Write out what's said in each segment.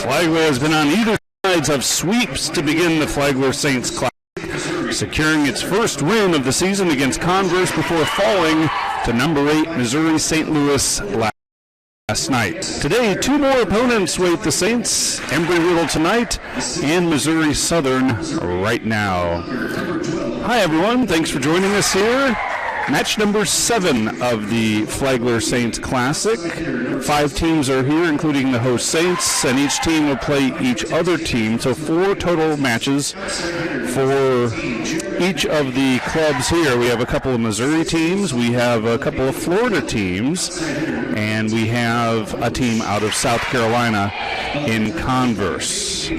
Flagler has been on either sides of sweeps to begin the Flagler Saints Classic, securing its first win of the season against Converse before falling to number 8 Missouri St. Louis last night. Today, two more opponents wait the Saints, Embry-Riddle tonight and Missouri Southern right now. Hi everyone, thanks for joining us here. Match number 7 of the Flagler Saints Classic. 5 teams are here, including the host Saints, and each team will play each other team. So 4 total matches for each of the clubs here. We have a couple of Missouri teams, we have a couple of Florida teams, and we have a team out of South Carolina in Converse.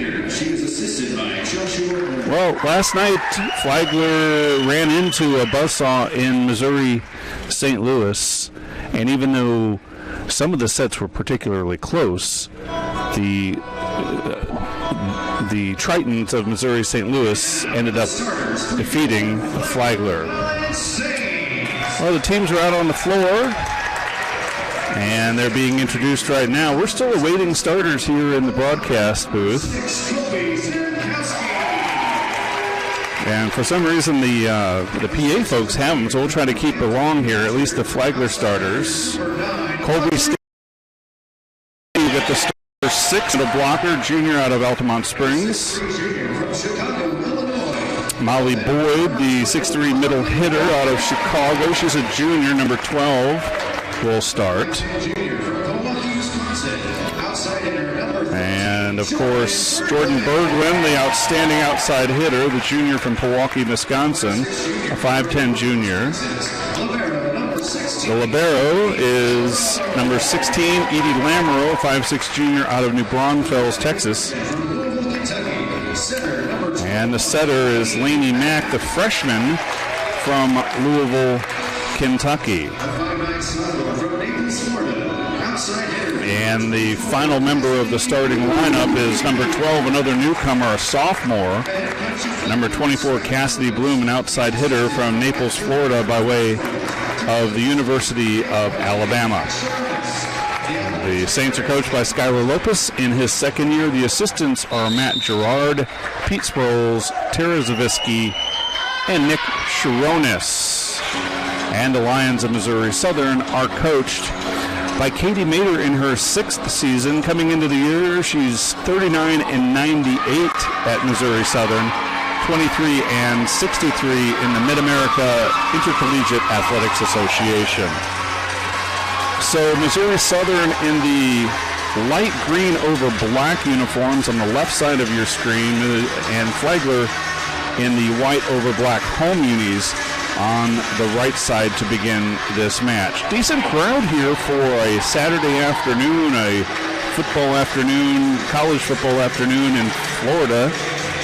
Well, last night, Flagler ran into a buzzsaw in Missouri St. Louis, and even though some of the sets were particularly close, the Tritons of Missouri St. Louis ended up defeating Flagler. Well, the teams are out on the floor, and they're being introduced right now. We're still awaiting starters here in the broadcast booth. And for some reason, the PA folks have them, so we'll try to keep along here, at least the Flagler starters. Colby Steve at the starter 6, the blocker, junior out of Altamont Springs. Molly Boyd, the 6'3" middle hitter out of Chicago. She's a junior, number 12, will start. And, of course, Jordan Berglund, the outstanding outside hitter, the junior from Milwaukee, Wisconsin, a 5'10" junior. The libero is number 16, Edie Lamoureux, 5'6" junior out of New Braunfels, Texas. And the setter is Lainey Mack, the freshman from Louisville, Kentucky. And the final member of the starting lineup is number 12, another newcomer, a sophomore. Number 24, Cassidy Bloom, an outside hitter from Naples, Florida, by way of the University of Alabama. The Saints are coached by Skylar Lopez in his second year. The assistants are Matt Gerard, Pete Sproles, Tara Zavisky, and Nick Sharonis. And the Lions of Missouri Southern are coached by Katie Mader in her 6th season. Coming into the year, she's 39-98 at Missouri Southern, 23-63 in the Mid-America Intercollegiate Athletics Association. So Missouri Southern in the light green over black uniforms on the left side of your screen, and Flagler in the white over black home unis on the right side to begin this match. Decent crowd here for a Saturday afternoon, a football afternoon, college football afternoon in Florida.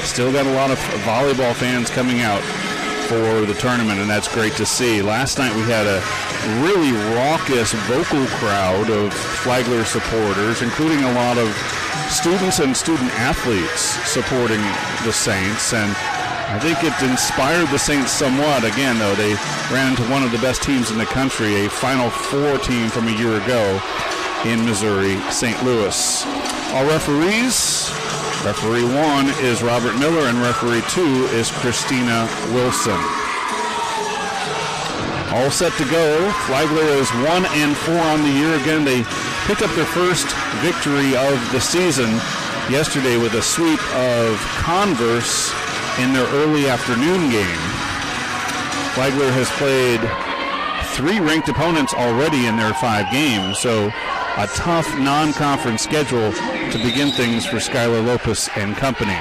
Still got a lot of volleyball fans coming out for the tournament, and that's great to see. Last night we had a really raucous vocal crowd of Flagler supporters, including a lot of students and student athletes supporting the Saints, and I think it inspired the Saints somewhat. Again, though, they ran into one of the best teams in the country, a Final Four team from a year ago in Missouri, St. Louis. Our referees, referee 1 is Robert Miller, and referee 2 is Christina Wilson. All set to go. Flagler is 1-4 on the year. Again, they picked up their first victory of the season yesterday with a sweep of Converse in their early afternoon game. Flagler has played 3 ranked opponents already in their 5 games, so a tough non-conference schedule to begin things for Skylar Lopez and company.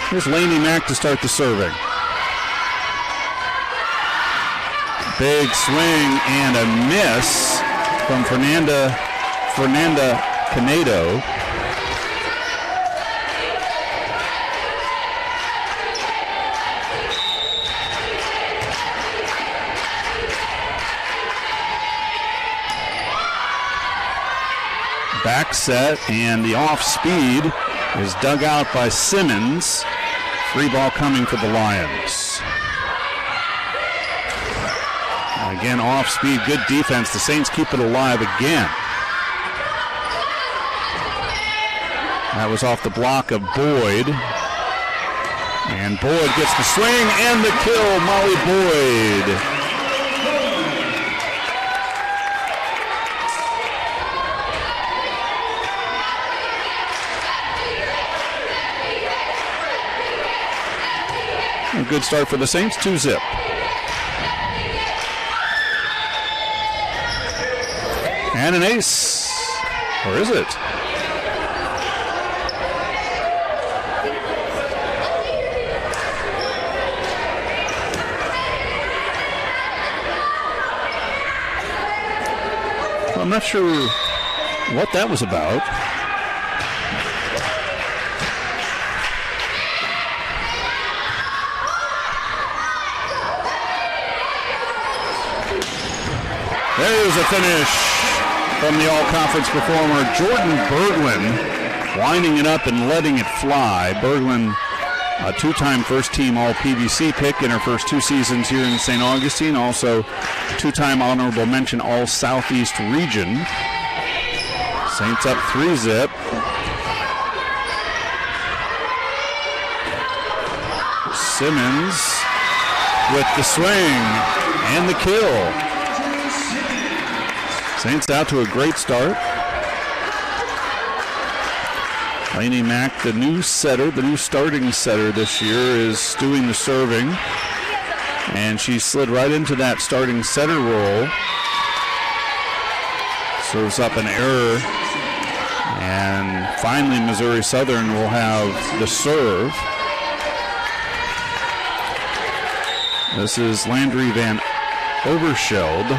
Here's Lainey Mack to start the serving. Big swing and a miss from Fernanda Canedo. Back set, and the off speed is dug out by Simmons. Free ball coming for the Lions. Again, off speed, good defense. The Saints keep it alive again. That was off the block of Boyd. And Boyd gets the swing and the kill, Molly Boyd. A good start for the Saints, 2-zip. And an ace. Or is it? I'm not sure what that was about. There's a finish from the all-conference performer, Jordan Berglund, winding it up and letting it fly. Berglund, a two-time first-team All-PVC pick in her first 2 seasons here in St. Augustine. Also, two-time honorable mention All-Southeast region. Saints up 3-zip. Simmons with the swing and the kill. Saints out to a great start. Lainey Mack, the new setter, the new starting setter this year, is doing the serving. And she slid right into that starting setter role. Serves up an error. And finally, Missouri Southern will have the serve. This is Landry Van Overscheld.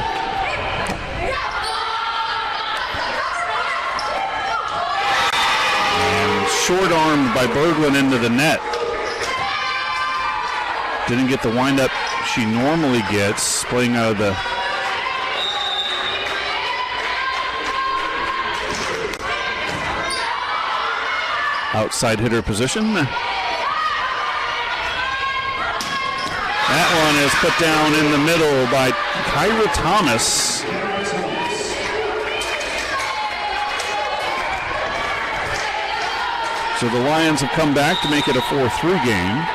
Short-armed by Berglund into the net. Didn't get the wind-up she normally gets, playing out of the outside hitter position. That one is put down in the middle by Kyra Thomas. So the Lions have come back to make it a 4-3 game.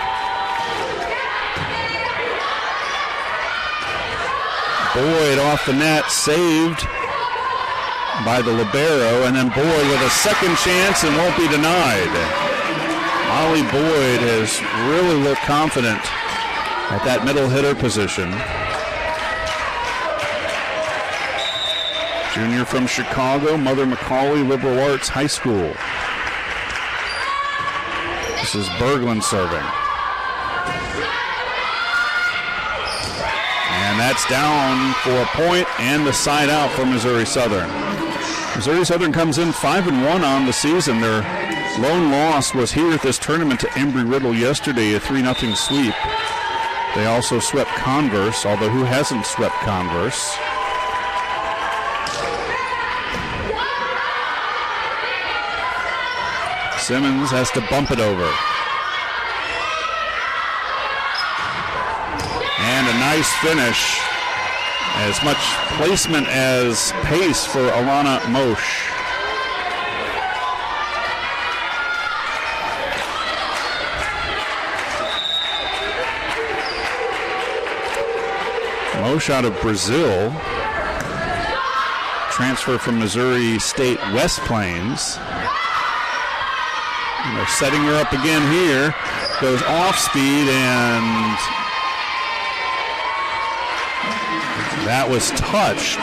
Boyd off the net, saved by the libero, and then Boyd with a second chance and won't be denied. Molly Boyd has really looked confident at that middle hitter position. Junior from Chicago, Mother Macaulay Liberal Arts High School. This is Berglund serving. And that's down for a point and the side out for Missouri Southern. Missouri Southern comes in 5-1 on the season. Their lone loss was here at this tournament to Embry-Riddle yesterday, a 3-0 sweep. They also swept Converse, although who hasn't swept Converse? Simmons has to bump it over. And a nice finish. As much placement as pace for Alana Mosch. Mosch out of Brazil. Transfer from Missouri State West Plains. And they're setting her up again here. Goes off speed, and that was touched.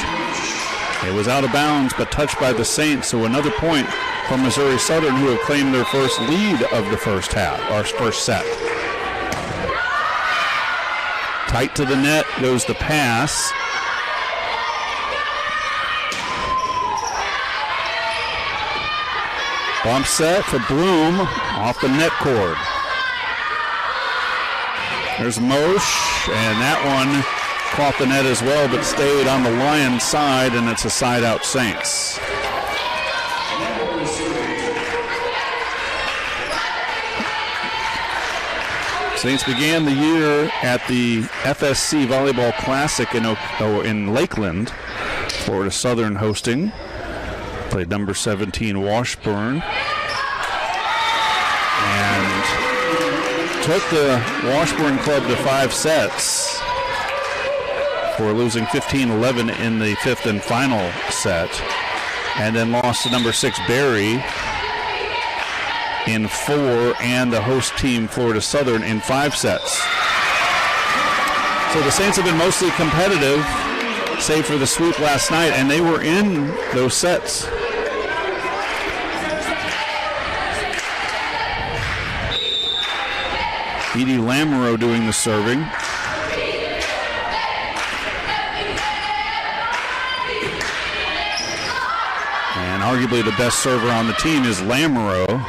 It was out of bounds, but touched by the Saints. So another point from Missouri Southern, who have claimed their first lead of the first half, or first set. Tight to the net goes the pass. Bump set for Bloom off the net cord. There's Mosch, and that one caught the net as well, but stayed on the Lions side, and it's a side out Saints. Saints began the year at the FSC Volleyball Classic in Lakeland, Florida Southern hosting. Played number 17 Washburn. took the Washburn club to 5 sets for losing 15-11 in the 5th and final set, and then lost to number 6 Barry in 4 and the host team Florida Southern in 5 sets. So the Saints have been mostly competitive, save for the sweep last night, and they were in those sets. Edie Lamoureux doing the serving. And arguably the best server on the team is Lamoureux.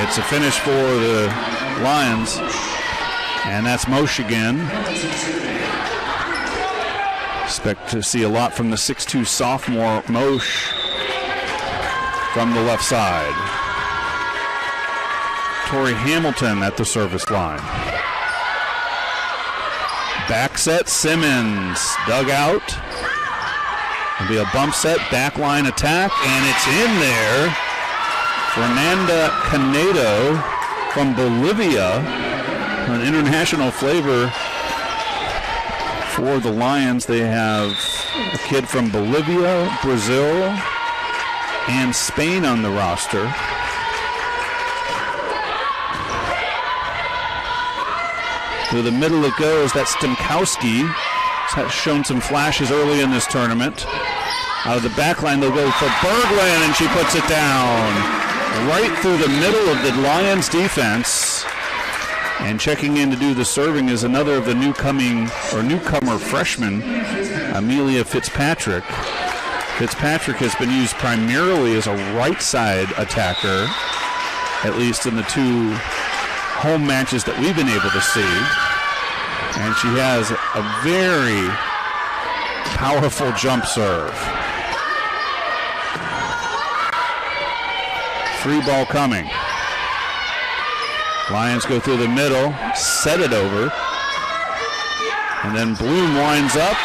It's a finish for the Lions, and that's Moshe again. Expect to see a lot from the 6'2 sophomore Moshe from the left side. Tori Hamilton at the service line. Back set, Simmons dug out. It'll be a bump set, back line attack, and it's in there. Fernanda Canedo from Bolivia, an international flavor for the Lions. They have a kid from Bolivia, Brazil, and Spain on the roster. To the middle it goes. That's Stemkowski. Has shown some flashes early in this tournament. Out of the back line, they'll go for Berglund, and she puts it down right through the middle of the Lions defense. And checking in to do the serving is another of the newcomer freshmen, Amelia Fitzpatrick. Fitzpatrick has been used primarily as a right side attacker, at least in the 2 home matches that we've been able to see. And she has a very powerful jump serve. 3 ball coming. Lions go through the middle, set it over, and then Bloom winds up,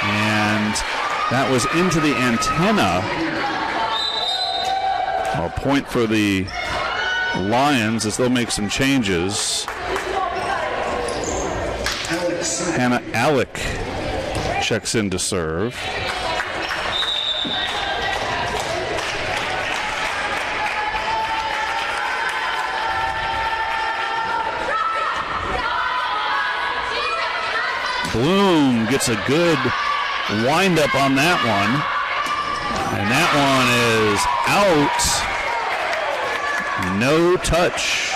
and that was into the antenna. A point for the Lions as they'll make some changes. Hannah Alec checks in to serve. Bloom gets a good wind up on that one. And that one is out. No touch.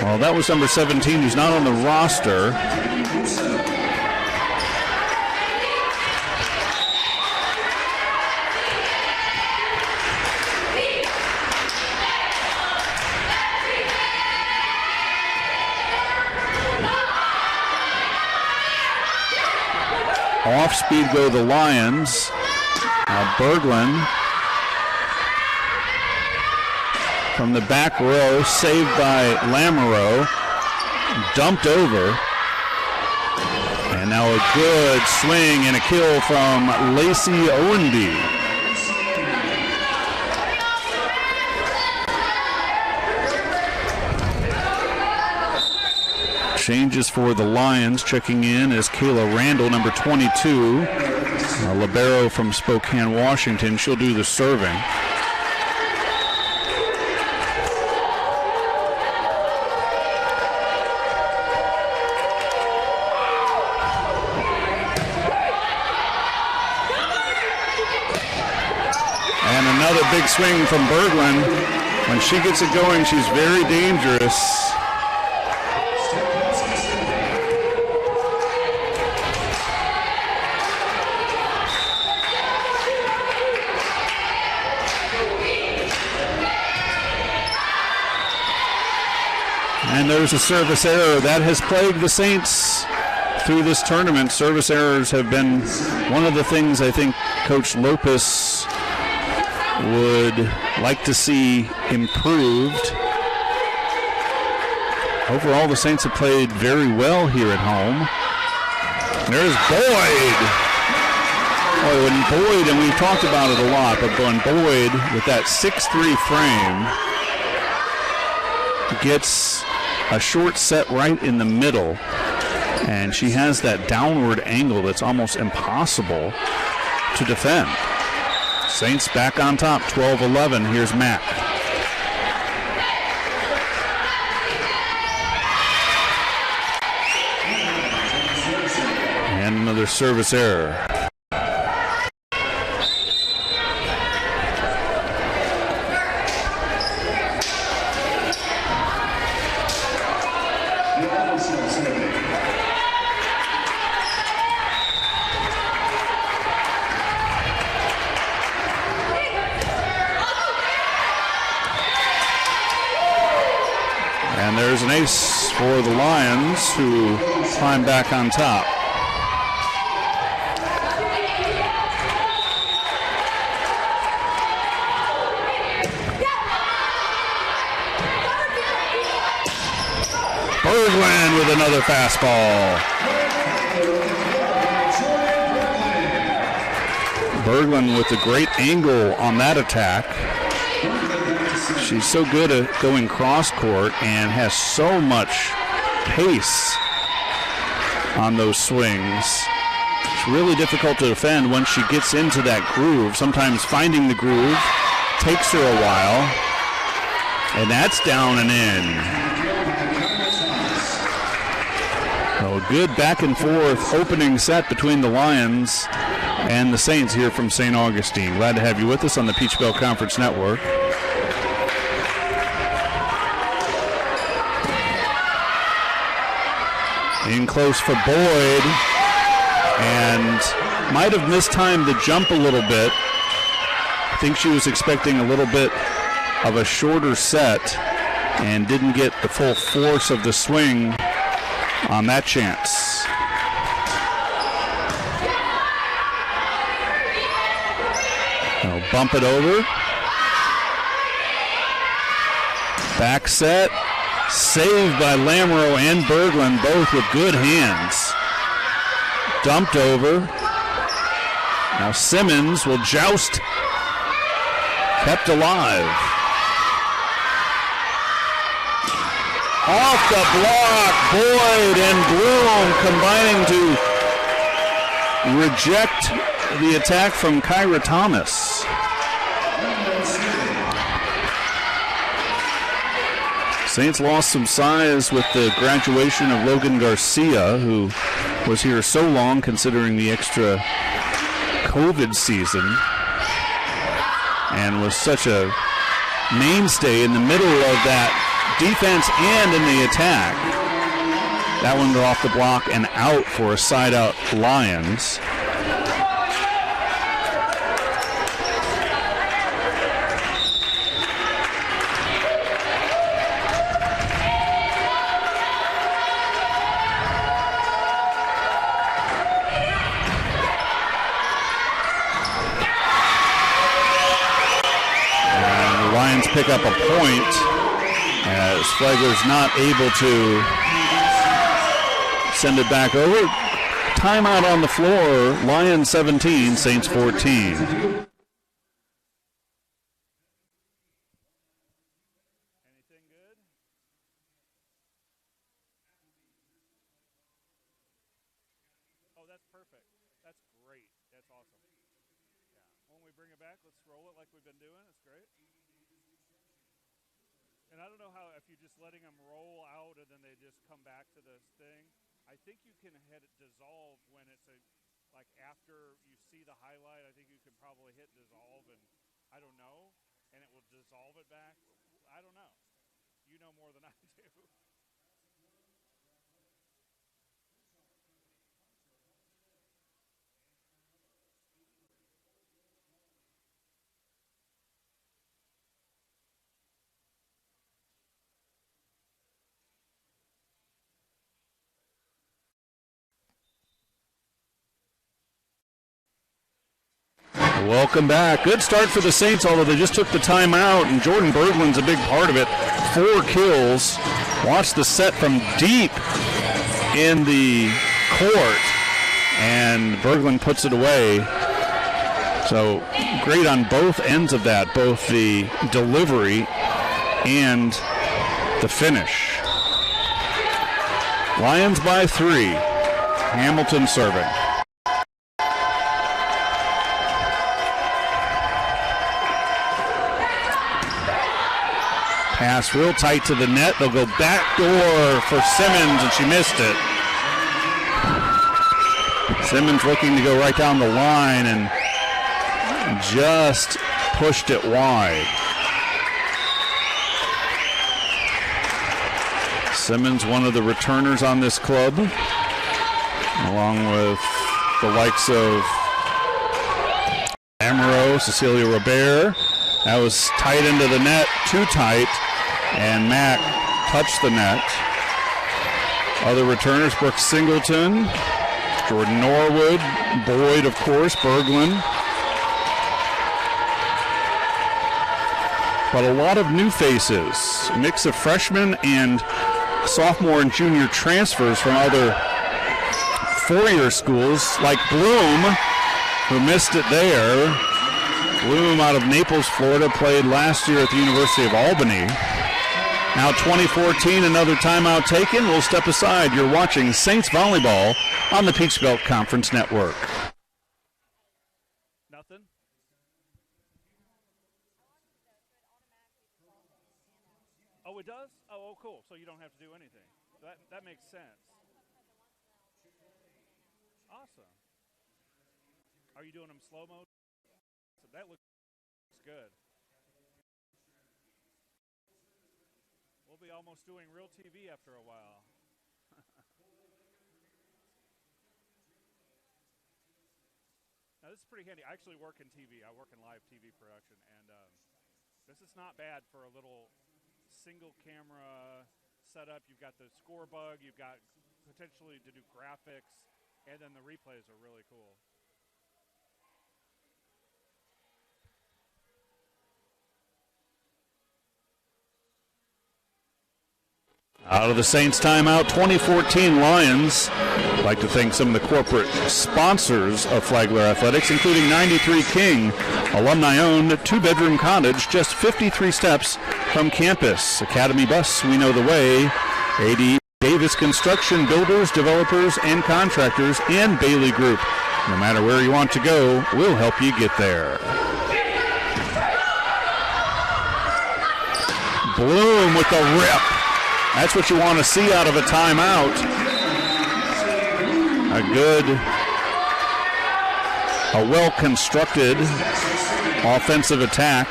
Well, that was number 17, who's not on the roster. Off speed go the Lions. Now Berglund from the back row, saved by Lamoureux, dumped over. And now a good swing and a kill from Lacey Owenby. Changes for the Lions. Checking in is Kayla Randall, number 22, a libero from Spokane, Washington. She'll do the serving. And another big swing from Berglund. When she gets it going, she's very dangerous. And there's a service error. That has plagued the Saints through this tournament. Service errors have been one of the things I think Coach Lopez would like to see improved. Overall, the Saints have played very well here at home. There's Boyd. Boy, when Boyd, and we've talked about it a lot, but when Boyd, with that 6'3" frame, gets a short set right in the middle, and she has that downward angle that's almost impossible to defend. Saints back on top, 12-11. Here's Mack. And another service error. And there's an ace for the Lions, who climb back on top. Berglund with another fastball. Berglund with a great angle on that attack. She's so good at going cross court and has so much pace on those swings. It's really difficult to defend once she gets into that groove. Sometimes finding the groove takes her a while. And that's down and in. So a good back and forth opening set between the Lions and the Saints here from St. Augustine. Glad to have you with us on the Peach Belt Conference Network. In close for Boyd, and might have mistimed the jump a little bit. I think she was expecting a little bit of a shorter set and didn't get the full force of the swing on that chance. They'll bump it over. Back set. Saved by Lamoureux and Berglund, both with good hands. Dumped over. Now Simmons will joust. Kept alive. Off the block, Boyd and Bloom combining to reject the attack from Kyra Thomas. Saints lost some size with the graduation of Logan Garcia, who was here so long considering the extra COVID season and was such a mainstay in the middle of that defense and in the attack. That one go off the block and out for a side out Lions. Pick up a point as Flagler's not able to send it back over. Timeout on the floor. Lions 17, Saints 14. Welcome back. Good start for the Saints, although they just took the timeout, and Jordan Berglund's a big part of it. 4 kills. Watch the set from deep in the court, and Berglund puts it away. So great on both ends of that, both the delivery and the finish. Lions by 3. Hamilton serving. Pass real tight to the net. They'll go back door for Simmons, and she missed it. Simmons looking to go right down the line and just pushed it wide. Simmons, one of the returners on this club, along with the likes of Amaro, Cecilia Robert. That was tight into the net, too tight, and Mack touched the net. Other returners, Brooke Singleton, Jordan Norwood, Boyd, of course, Berglund. But a lot of new faces, a mix of freshmen and sophomore and junior transfers from other four-year schools, like Bloom, who missed it there. Bloom out of Naples, Florida, played last year at the University of Albany. Now 2014, another timeout taken. We'll step aside. You're watching Saints Volleyball on the Peach Belt Conference Network. Nothing? Oh, it does? Oh, cool. So you don't have to do anything. That makes sense. Awesome. Are you doing them slow-mo? So that looks good. We'll be almost doing real TV after a while. Now, this is pretty handy. I actually work in TV. I work in live TV production, and this is not bad for a little single camera setup. You've got the score bug. You've got potentially to do graphics, and then the replays are really cool. Out of the Saints timeout, 2014 Lions. I'd like to thank some of the corporate sponsors of Flagler Athletics, including 93 King, alumni-owned two-bedroom cottage just 53 steps from campus. Academy Bus, we know the way. AD Davis Construction, builders, developers, and contractors, and Bailey Group. No matter where you want to go, we'll help you get there. Bloom with the rip. That's what you want to see out of a timeout. A well-constructed offensive attack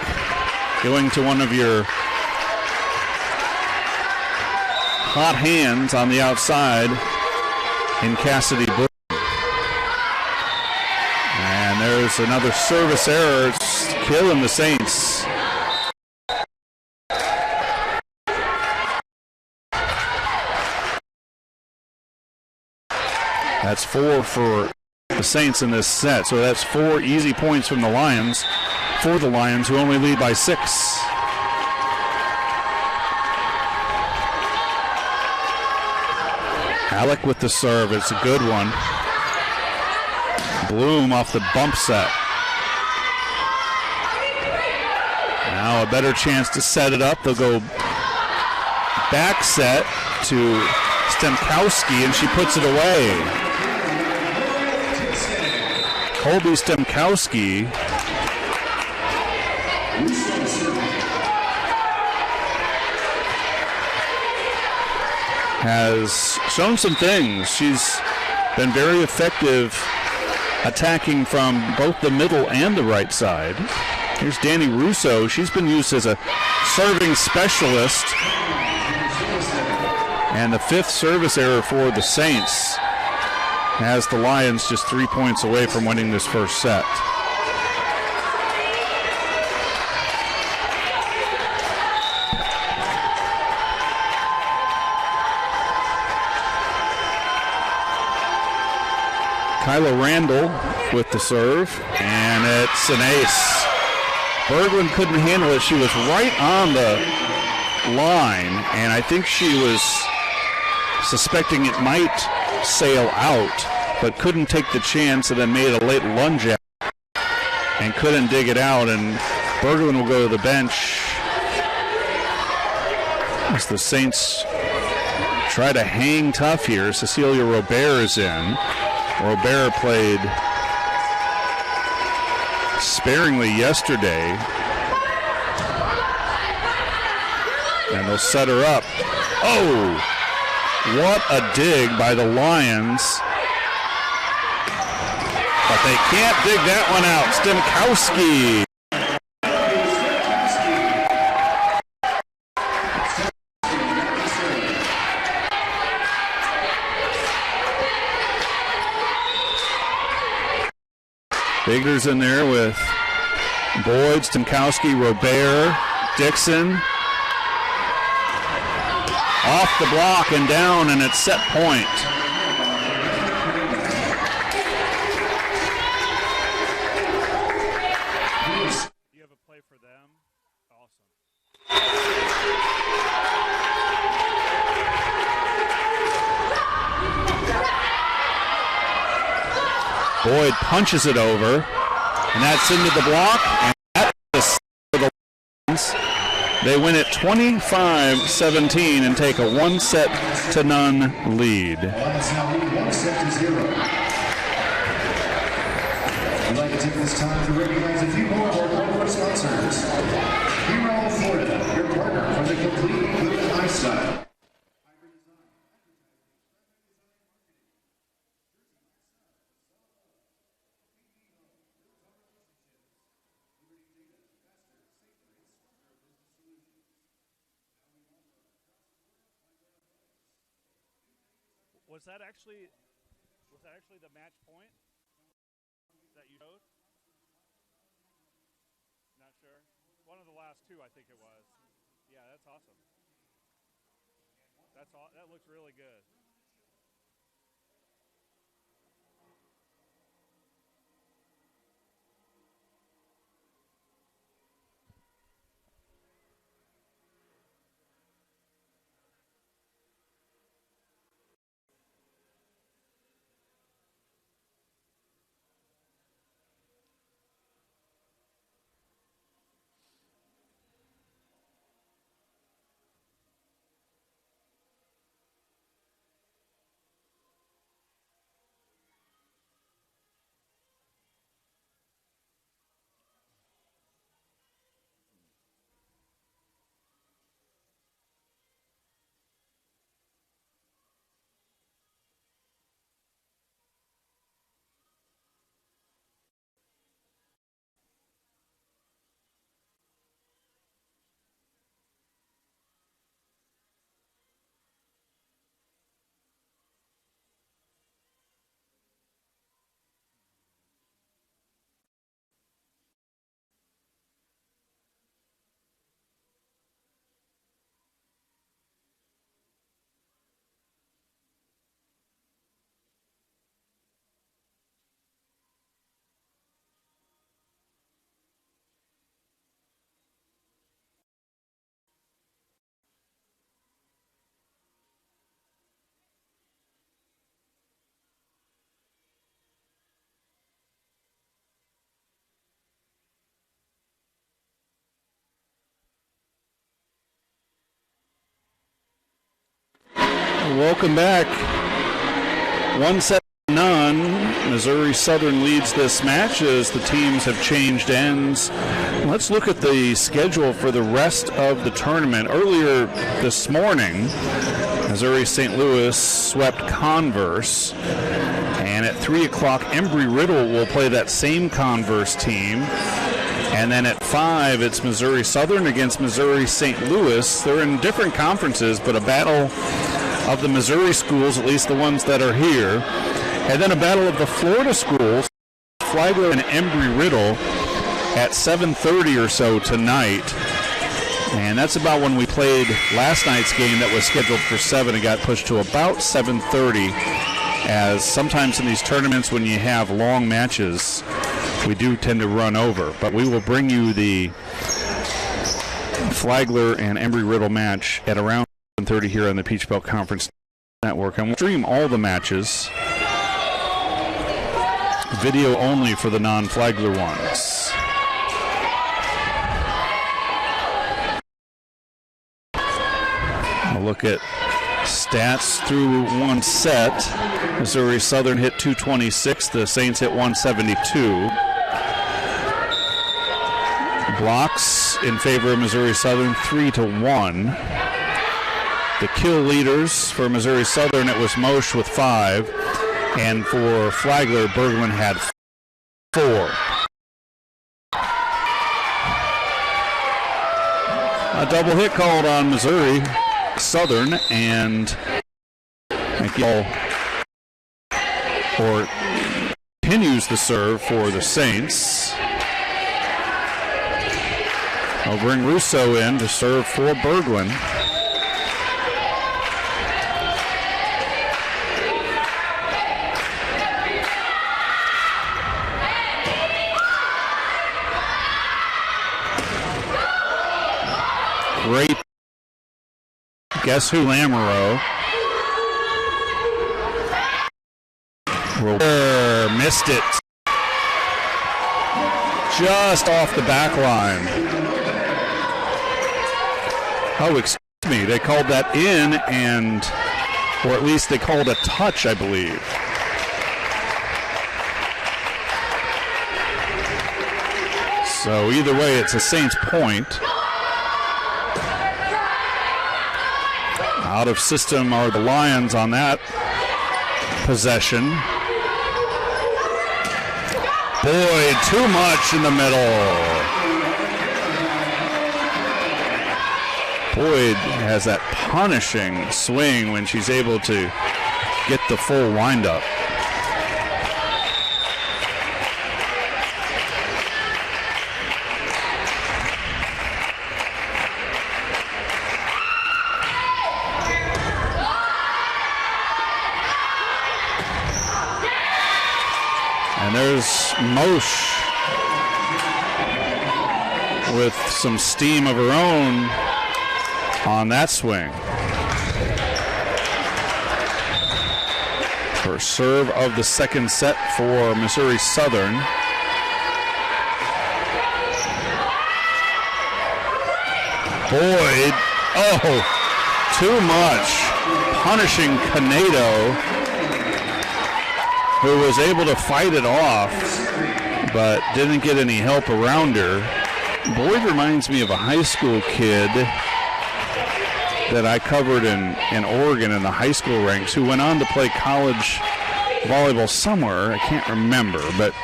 going to one of your hot hands on the outside in Cassidy Bloom. And there's another service error. It's killing the Saints. That's 4 for the Saints in this set. So that's 4 easy points from the Lions for the Lions, who only lead by 6. Alec with the serve. It's a good one. Bloom off the bump set. Now a better chance to set it up. They'll go back set to Stemkowski, and she puts it away. Colby Stemkowski has shown some things. She's been very effective attacking from both the middle and the right side. Here's Danny Russo. She's been used as a serving specialist. And the 5th service error for the Saints has the Lions just 3 points away from winning this first set. Kyla Randall with the serve, and it's an ace. Berglund couldn't handle it. She was right on the line, and I think she was suspecting it might sail out, but couldn't take the chance and then made a late lunge at it. and couldn't dig it out, and Berglund will go to the bench as the Saints try to hang tough here. Cecilia Robert is in. Robert played sparingly yesterday, and they'll set her up. Oh, what a dig by the Lions. But they can't dig that one out. Stemkowski. Bigler's in there with Boyd, Stemkowski, Robert, Dixon. Off the block and down, and it's set point. You have a play for them? Awesome. Boyd punches it over, and that's into the block, and that's the Lions. They win it 25-17 and take a 1-0 lead. Lions now lead 1-0. We'd like to take this time to recognize a few more of our corporate sponsors. Hero Florida, your partner for the complete good lifestyle. Was that actually the match point that you showed? Not sure. One of the last two, I think it was. Yeah, that's awesome. That looks really good. Welcome back. 1-0. Missouri Southern leads this match as the teams have changed ends. Let's look at the schedule for the rest of the tournament. Earlier this morning, Missouri St. Louis swept Converse. And at 3 o'clock, Embry-Riddle will play that same Converse team. And then at 5, it's Missouri Southern against Missouri St. Louis. They're in different conferences, but a battle of the Missouri schools, at least the ones that are here. And then a battle of the Florida schools, Flagler and Embry-Riddle, at 7:30 or so tonight. And that's about when we played last night's game that was scheduled for 7 and got pushed to about 7:30, as sometimes in these tournaments when you have long matches, we do tend to run over. But we will bring you the Flagler and Embry-Riddle match at around 7:30 here on the Peach Belt Conference Network. And we'll stream all the matches Video only for the non-Flagler ones. A look at stats through one set. Missouri Southern hit 226. The Saints hit 172. Blocks in favor of Missouri Southern 3-1. The kill leaders for Missouri Southern, it was Mosch with 5. And for Flagler, Berglund had 4. A double hit called on Missouri Southern, and or continues the serve for the Saints. I'll bring Russo in to serve for Berglund. Great. Guess who, Lamoureux? Missed it. Just off the back line. Oh, excuse me. They called that in, or at least they called a touch, I believe. So either way, it's a Saints point. Out of system are the Lions on that possession. Boyd, too much in the middle. Boyd has that punishing swing when she's able to get the full windup. And there's Mosch with some steam of her own on that swing. First serve of the second set for Missouri Southern. Boyd, oh, too much. Punishing Canedo, who was able to fight it off, but didn't get any help around her. Boyd reminds me of a high school kid that I covered in Oregon in the high school ranks who went on to play college volleyball somewhere. I can't remember, but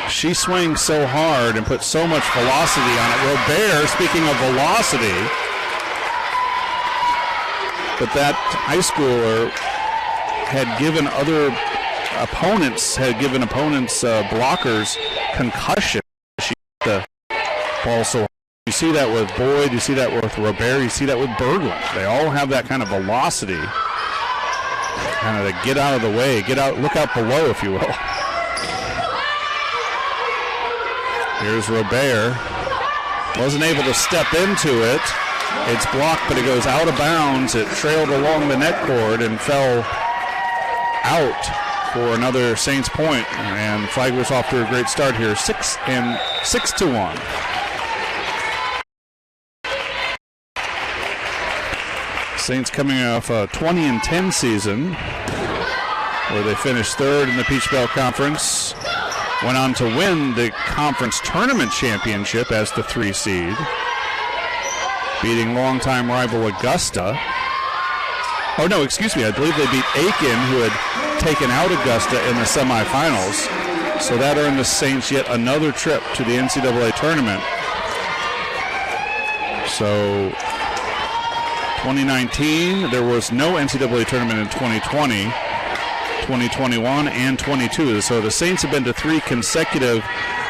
she swings so hard and put so much velocity on it. Robert, speaking of velocity, but that high schooler had given opponents blockers concussion. She hit the ball so hard. You see that with Boyd, you see that with Robert, you see that with Berglund. They all have that kind of velocity, kind of to get out of the way, look out below, if you will. Here's Robert. Wasn't able to step into it. It's blocked, but it goes out of bounds. It trailed along the net cord and fell out for another Saints point. And Flagler's off to a great start here, 6-1. Saints coming off a 20-10 season where they finished third in the Peach Belt Conference. Went on to win the conference tournament championship as the 3 seed, beating longtime rival Augusta. Oh, no, excuse me. I believe they beat Aiken, who had taken out Augusta in the semifinals. So that earned the Saints yet another trip to the NCAA tournament. So 2019, there was no NCAA tournament in 2020, 2021, and 22. So the Saints have been to 3 consecutive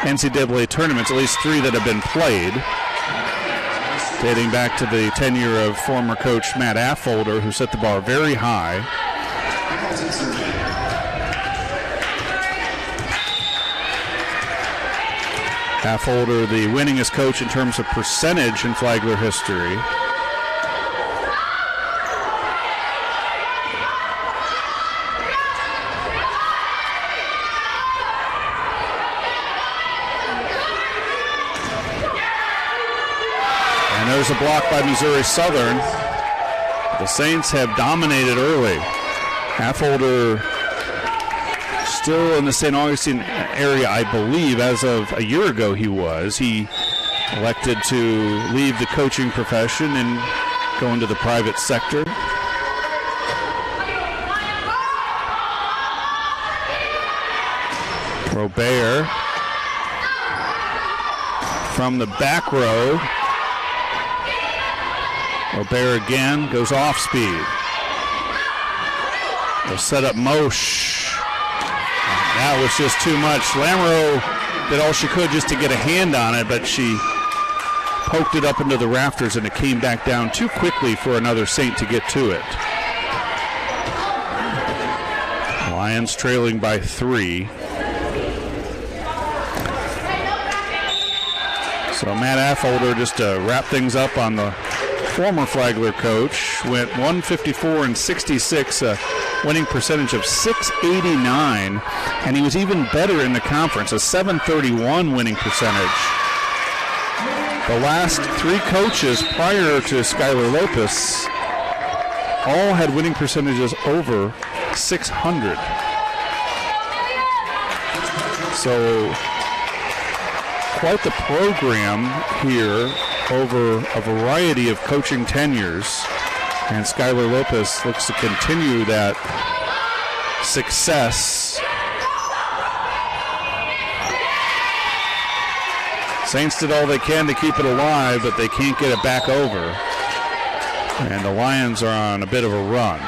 NCAA tournaments, at least 3 that have been played, dating back to the tenure of former coach Matt Affolter, who set the bar very high. Affolter, the winningest coach in terms of percentage in Flagler history. there's a block by Missouri Southern. The Saints have dominated early. Affolter still in the St. Augustine area, I believe, as of a year ago he was. He elected to leave the coaching profession and go into the private sector. Robert from the back row. Robert again goes off speed. They'll set up Mosh. That was just too much. Lamoureux did all she could just to get a hand on it, but she poked it up into the rafters and it came back down too quickly for another Saint to get to it. Lions trailing by 3. So Matt Affolter, just to wrap things up on the former Flagler coach, went 154 and 66, a winning percentage of .689, and he was even better in the conference, a .731 winning percentage. The last 3 coaches prior to Skylar Lopez all had winning percentages over .600. So quite the program here over a variety of coaching tenures, and Skylar Lopez looks to continue that success. Saints did all they can to keep it alive, but they can't get it back over, and the Lions are on a bit of a run.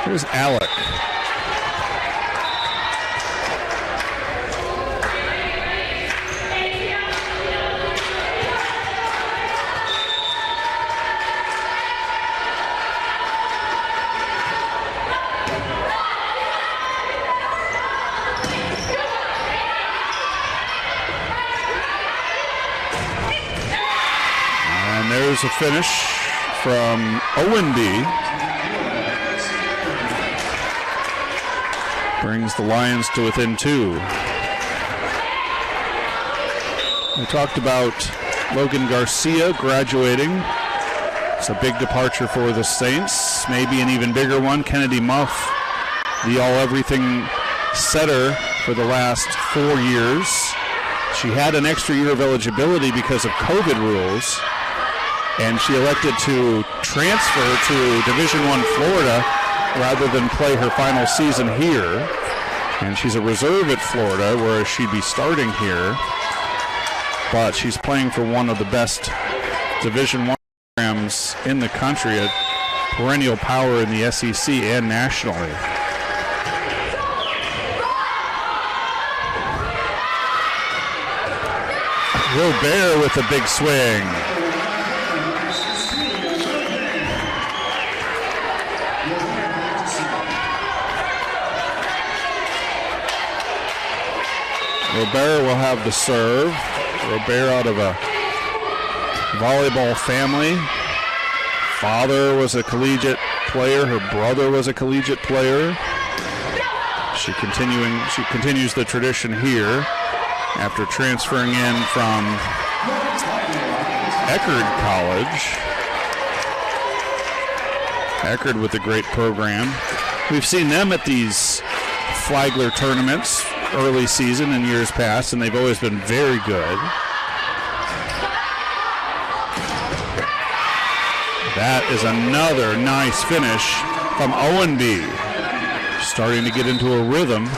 Here's Alec. And there's a finish from Owenby. Brings the Lions to within 2. We talked about Logan Garcia graduating. It's a big departure for the Saints. Maybe an even bigger one. Kennedy Muff, the all-everything setter for the last 4 years. She had an extra year of eligibility because of COVID rules, and she elected to transfer to Division I Florida rather than play her final season here. And she's a reserve at Florida, whereas she'd be starting here. But she's playing for one of the best Division I programs in the country, a perennial power in the SEC and nationally. Robert with a big swing. Robert will have the serve. Robert out of a volleyball family. Father was a collegiate player. Her brother was a collegiate player. She continues the tradition here after transferring in from Eckerd College. Eckerd with a great program. We've seen them at these Flagler tournaments early season in years past, and they've always been very good. That is another nice finish from Owenby. Starting to get into a rhythm.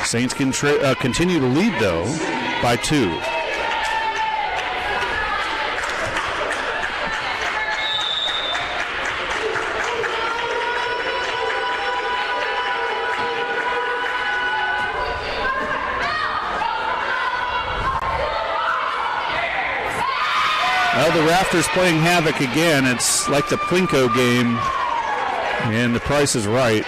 Saints can continue to lead, though, by 2. Well, the rafters playing havoc again. It's like the Plinko game, and the Price is Right.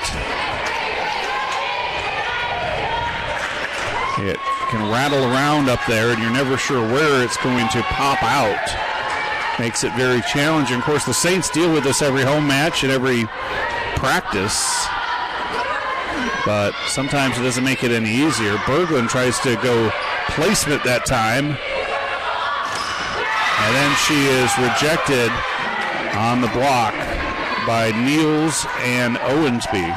It can rattle around up there, and you're never sure where it's going to pop out. Makes it very challenging. Of course, the Saints deal with this every home match and every practice. but sometimes it doesn't make it any easier. Berglund tries to go placement that time, and then she is rejected on the block by Niels and Owensby.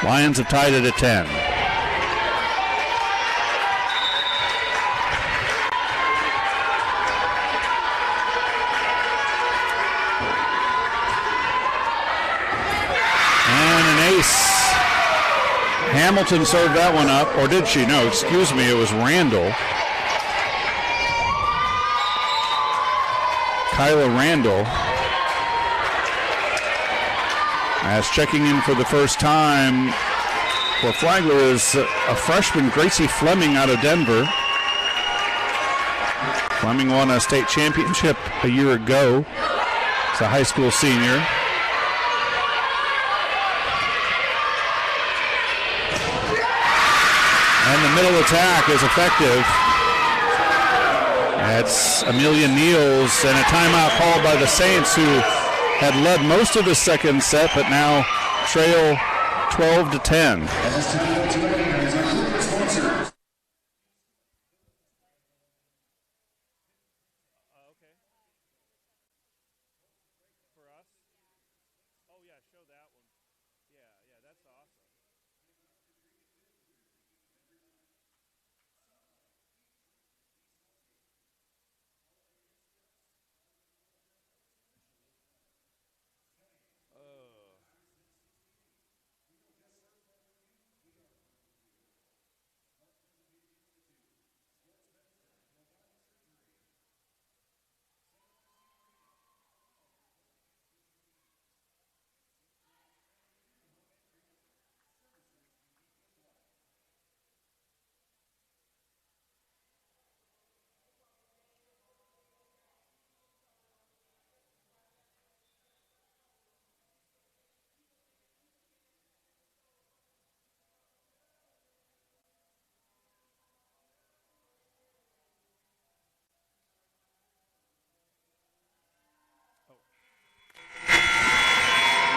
Lions have tied it at 10. Hamilton served that one up, or did she? No, excuse me, it was Randall. Kyla Randall. As checking in for the first time for Flagler is a freshman, Gracie Fleming out of Denver. Fleming won a state championship a year ago. She's a high school senior. And the middle attack is effective. That's Amelia Niels, and a timeout called by the Saints, who had led most of the second set, but now trail 12-10.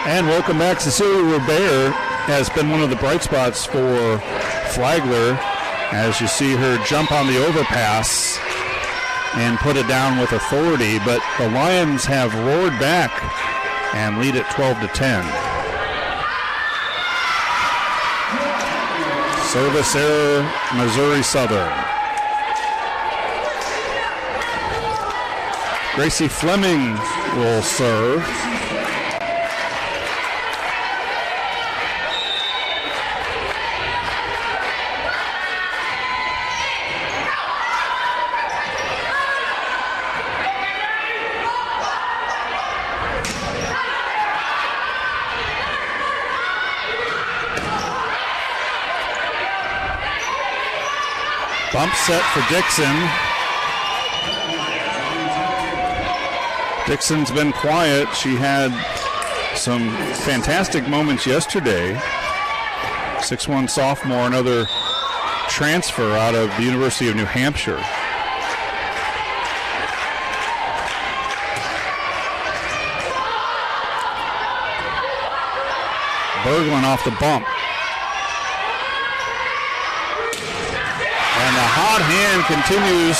And welcome back. Cecilia Robert has been one of the bright spots for Flagler, as you see her jump on the overpass and put it down with authority. But the Lions have roared back and lead at 12-10. Service error, Missouri Southern. Gracie Fleming will serve. Bump set for Dixon. Dixon's been quiet. She had some fantastic moments yesterday. 6'1" sophomore, another transfer out of the University of New Hampshire. Berglund off the bump. And the hot hand continues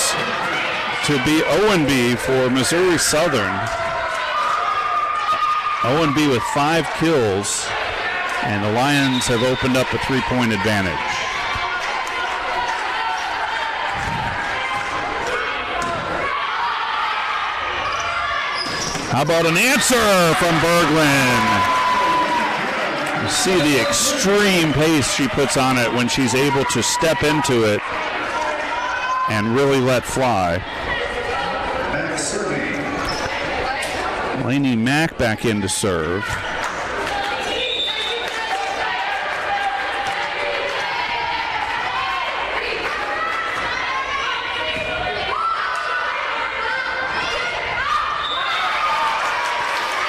to be Owenby for Missouri Southern. Owenby with 5 kills, and the Lions have opened up a 3-point advantage. How about an answer from Berglund? You see the extreme pace she puts on it when she's able to step into it and really let fly. Lainey Mack back in to serve.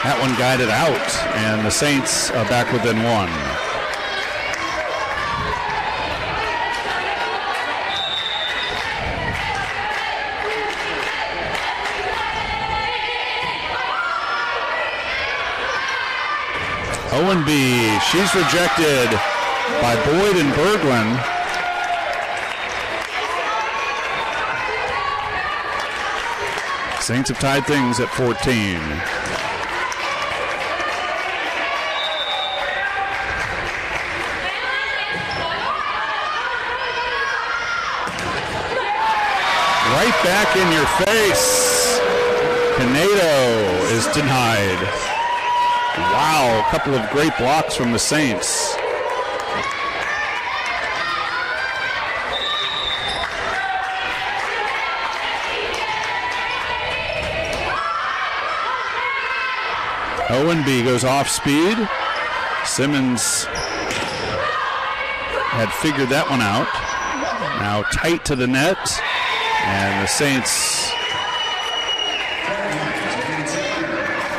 That one guided out, and the Saints are back within 1. Owenby, she's rejected by Boyd and Berglund. Saints have tied things at 14. Right back in your face. Canedo is denied. Wow, a couple of great blocks from the Saints. Owenby goes off speed. Simmons had figured that one out. Now tight to the net. And the Saints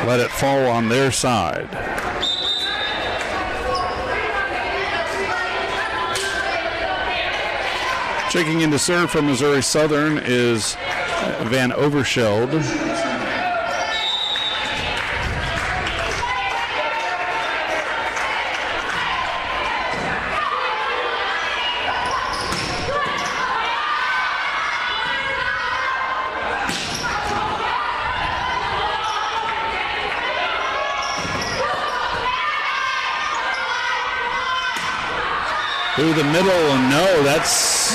let it fall on their side. Checking in to serve from Missouri Southern is Van Overscheld. Through the middle, no, that's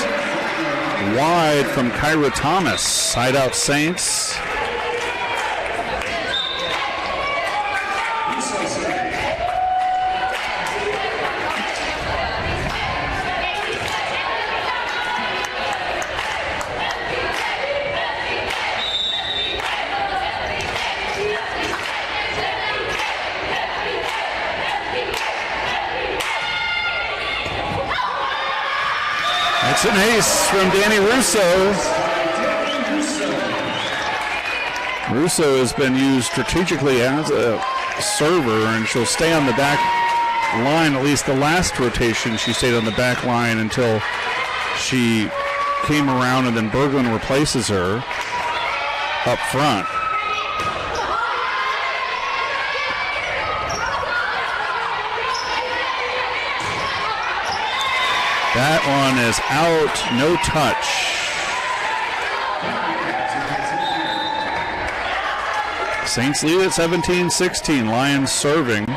wide from Kyra Thomas. Side out Saints. It's an ace from Danny Russo. Russo has been used strategically as a server, and she'll stay on the back line. At least the last rotation, she stayed on the back line until she came around, and then Berglund replaces her up front. That one is out, no touch. Saints lead at 17-16. Lions serving.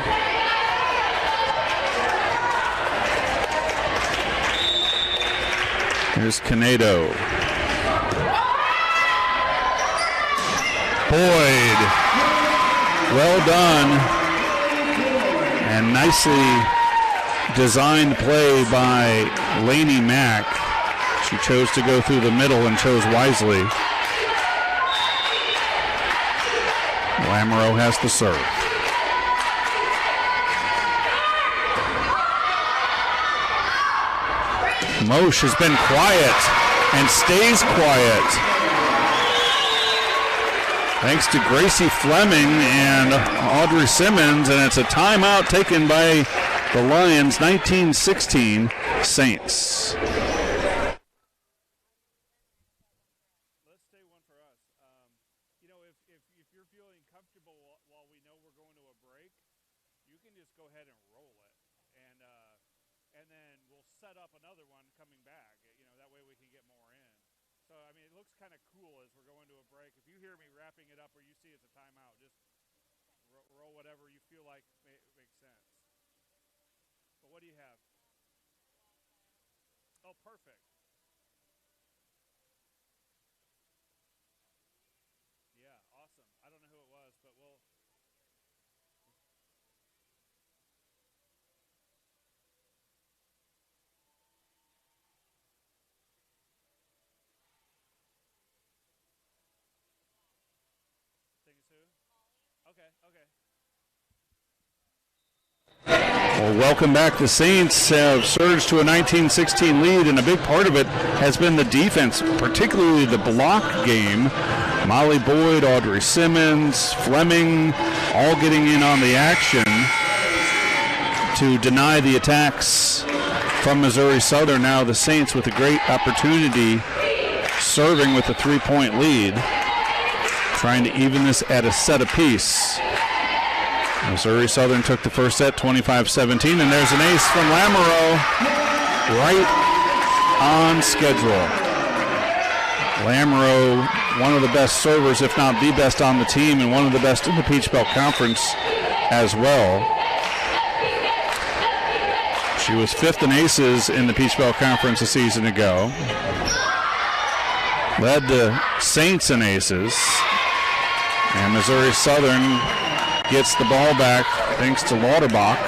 Here's Canedo. Boyd. Well done. And nicely designed play by Lainey Mack. She chose to go through the middle and chose wisely. Lamoureux has the serve. Mosh has been quiet and stays quiet. Thanks to Gracie Fleming and Audrey Simmons, and it's a timeout taken by the Lions. 19-16 Saints. Let's stay one for us. You know, if you're feeling comfortable while we know we're going to a break, you can just go ahead and roll it, and then we'll set up another one coming back. You know, that way we can get more in. So I mean, it looks kind of cool as we're going to a break. If you hear me wrapping it up or you see it's a timeout, just roll whatever you feel like makes sense. But what do you have? Oh, perfect. Yeah, awesome. I don't know who it was, but we'll... Think it's who? Okay. Well, welcome back. The Saints have surged to a 19-16 lead, and a big part of it has been the defense, particularly the block game. Molly Boyd, Audrey Simmons, Fleming, all getting in on the action to deny the attacks from Missouri Southern. Now the Saints with a great opportunity, serving with a 3-point lead, trying to even this at a set apiece. Missouri Southern took the first set 25-17, and there's an ace from Lamoureux right on schedule. Lamoureux, one of the best servers, if not the best on the team, and one of the best in the Peach Belt Conference as well. She was 5th in aces in the Peach Belt Conference a season ago. Led the Saints in aces. And Missouri Southern gets the ball back thanks to Lauterbach.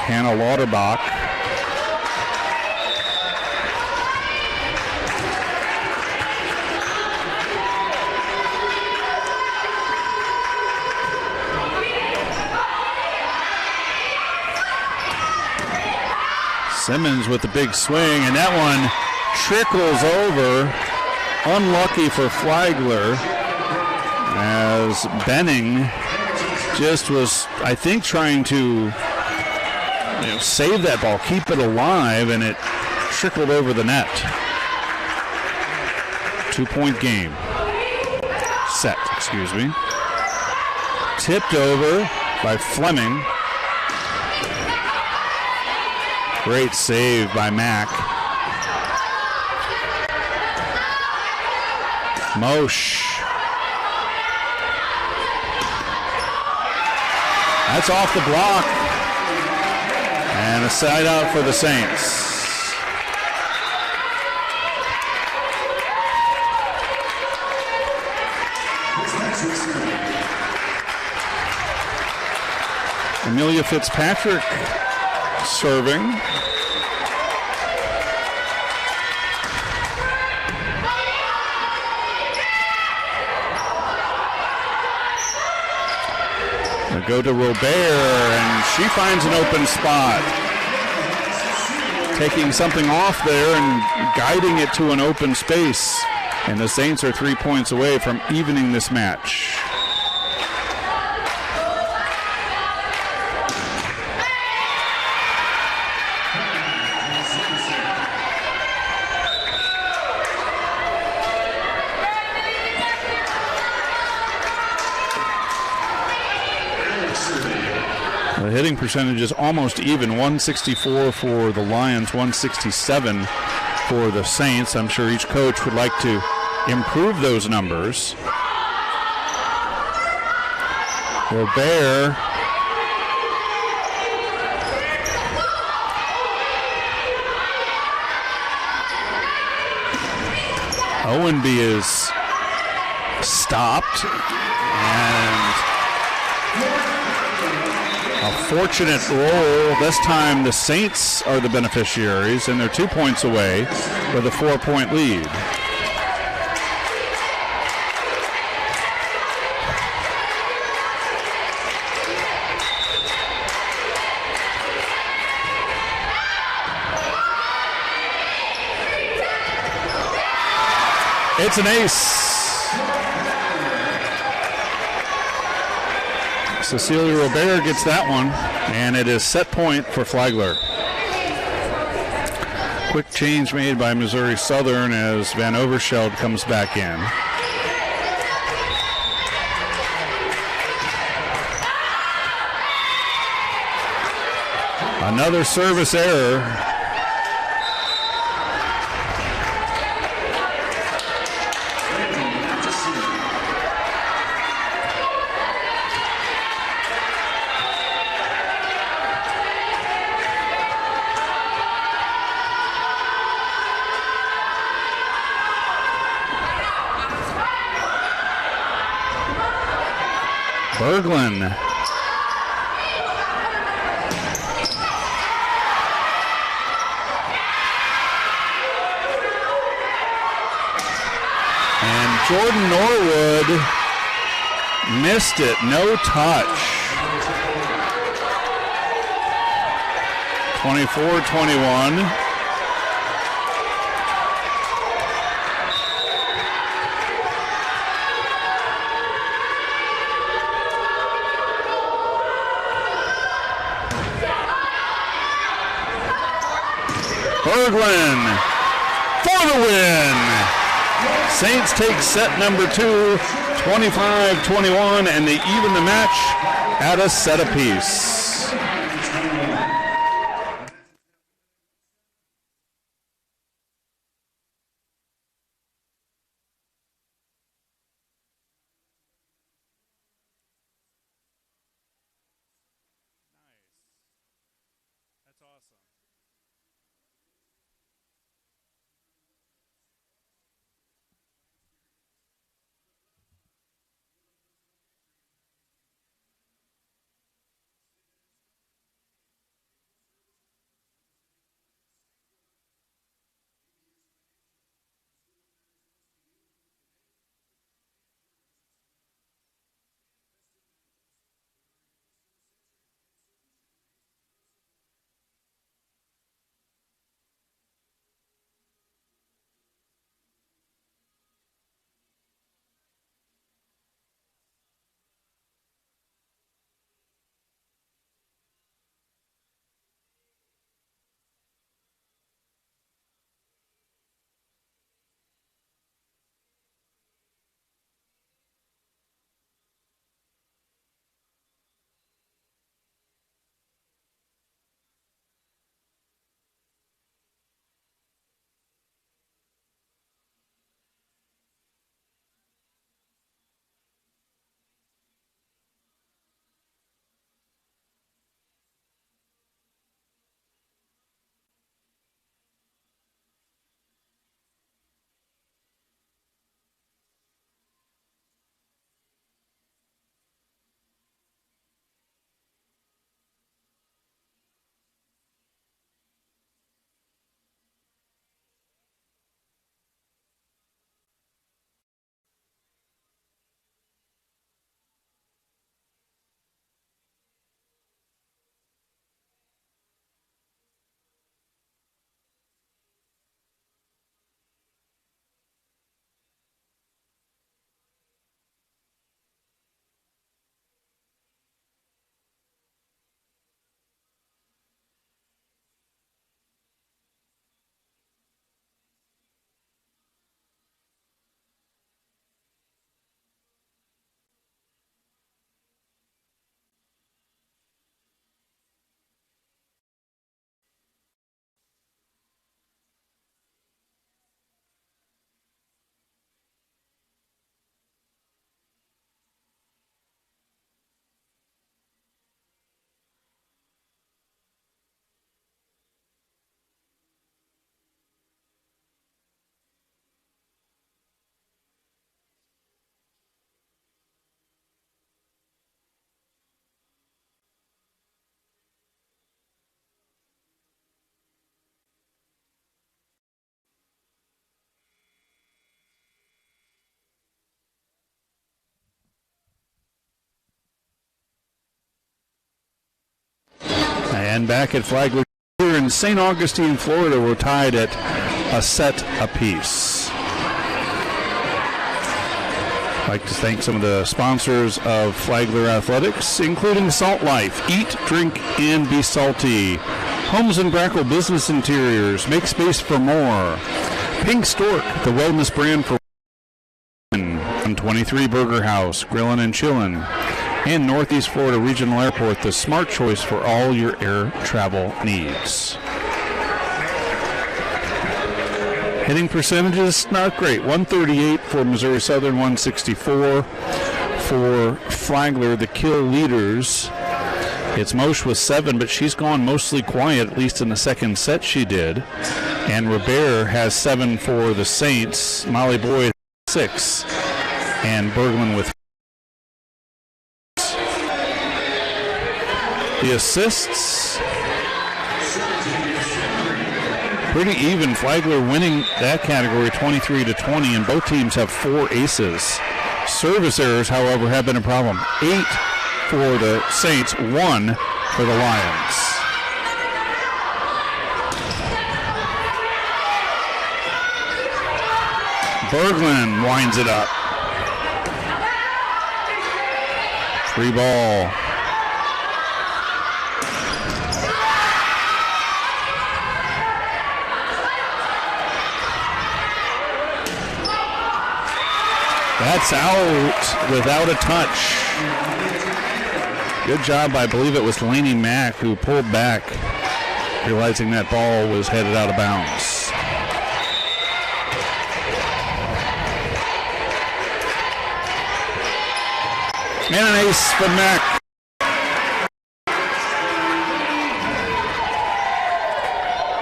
Hannah Lauterbach. Simmons with the big swing, and that one trickles over. Unlucky for Flagler, as Benning just was, I think, trying to save that ball, keep it alive, and it trickled over the net. 2-point game. Set, excuse me. Tipped over by Fleming. Great save by Mack. Mosh. That's off the block. And a side out for the Saints. Amelia Fitzpatrick serving. Go to Robert, and she finds an open spot. Taking something off there and guiding it to an open space. And the Saints are 3 points away from evening this match. The hitting percentage is almost even, 164 for the Lions, 167 for the Saints. I'm sure each coach would like to improve those numbers. Robert. Owenby is stopped, and a fortunate roll. This time the Saints are the beneficiaries, and they're 2 points away with a 4-point lead. It's an ace. Cecilia Robert gets that one, and it is set point for Flagler. Quick change made by Missouri Southern as Van Overscheld comes back in. Another service error. Berglund. And Jordan Norwood missed it, no touch. 24-21. Berglund for the win. Saints take set number 2, 25-21, and they even the match at a set apiece. That's awesome. And back at Flagler here in St. Augustine, Florida, we're tied at a set apiece. I'd like to thank some of the sponsors of Flagler Athletics, including Salt Life, Eat, Drink, and Be Salty. Homes and Brackle Business Interiors, make space for more. Pink Stork, the wellness brand for women. 23 Burger House, Grillin' and Chillin'. And Northeast Florida Regional Airport, the smart choice for all your air travel needs. Hitting percentages, not great. 138 for Missouri Southern, 164 for Flagler, the kill leaders. It's Moshe with 7, but she's gone mostly quiet, at least in the second set she did. And Robert has 7 for the Saints. Molly Boyd 6. And Bergman with the assists. Pretty even. Flagler winning that category 23-20, and both teams have 4 aces. Service errors, however, have been a problem. 8 for the Saints, 1 for the Lions. Berglund winds it up. Free ball. That's out without a touch. Good job, I believe it was Laney Mack who pulled back, realizing that ball was headed out of bounds. And an ace for Mack.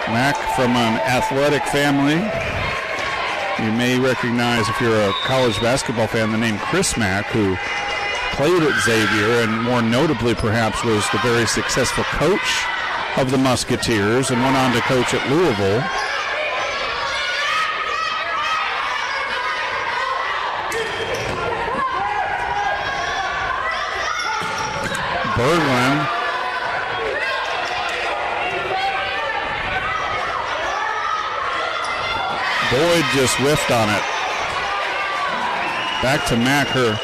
Mack from an athletic family. You may recognize, if you're a college basketball fan, the name Chris Mack, who played at Xavier and more notably perhaps was the very successful coach of the Musketeers and went on to coach at Louisville. Berglund. Boyd just whiffed on it. Back to Mack. Her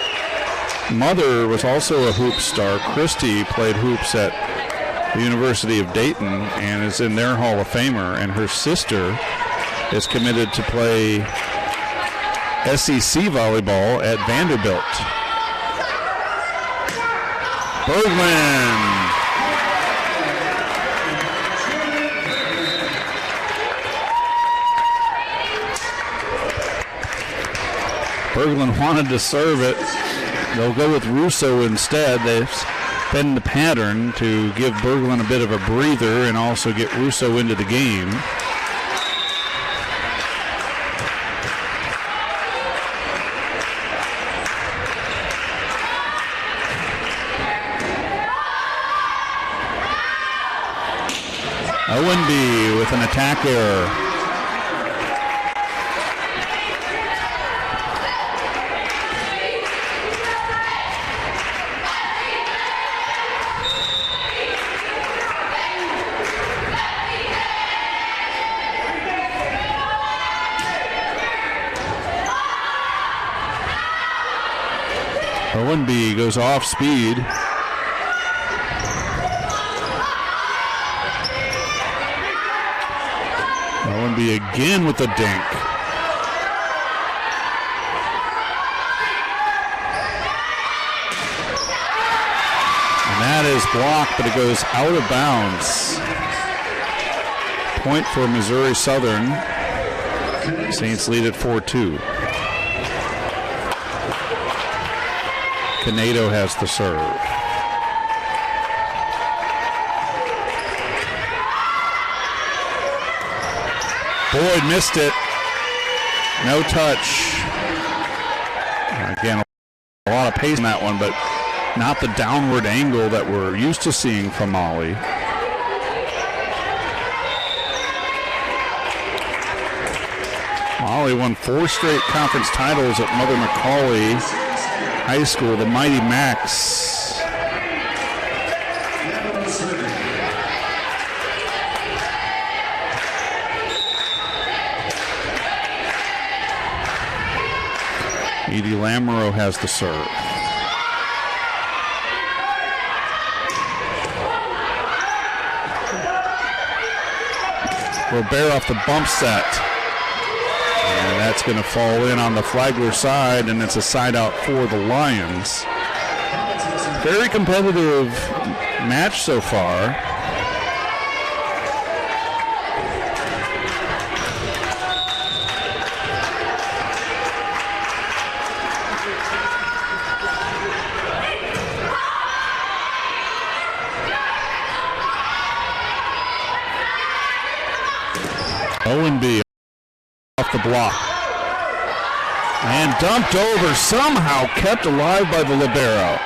mother was also a hoop star. Christy played hoops at the University of Dayton and is in their Hall of Famer. And her sister is committed to play SEC volleyball at Vanderbilt. Berglund. Berglund wanted to serve it. They'll go with Russo instead. They've been the pattern to give Berglund a bit of a breather and also get Russo into the game. Owenby with an attack error. Owenby goes off speed. Owenby again with the dink. And that is blocked, but it goes out of bounds. Point for Missouri Southern. Saints lead at 4-2. Canedo has the serve. Boyd missed it. No touch. Again, a lot of pace in that one, but not the downward angle that we're used to seeing from Molly. Molly won 4 straight conference titles at Mother McCauley High School, the Mighty Max. Edie Lamoureux has the serve. Robert off the bump set. And that's going to fall in on the Flagler side, and it's a side out for the Lions. Very competitive match so far. Owenby off the block. And dumped over, somehow kept alive by the libero.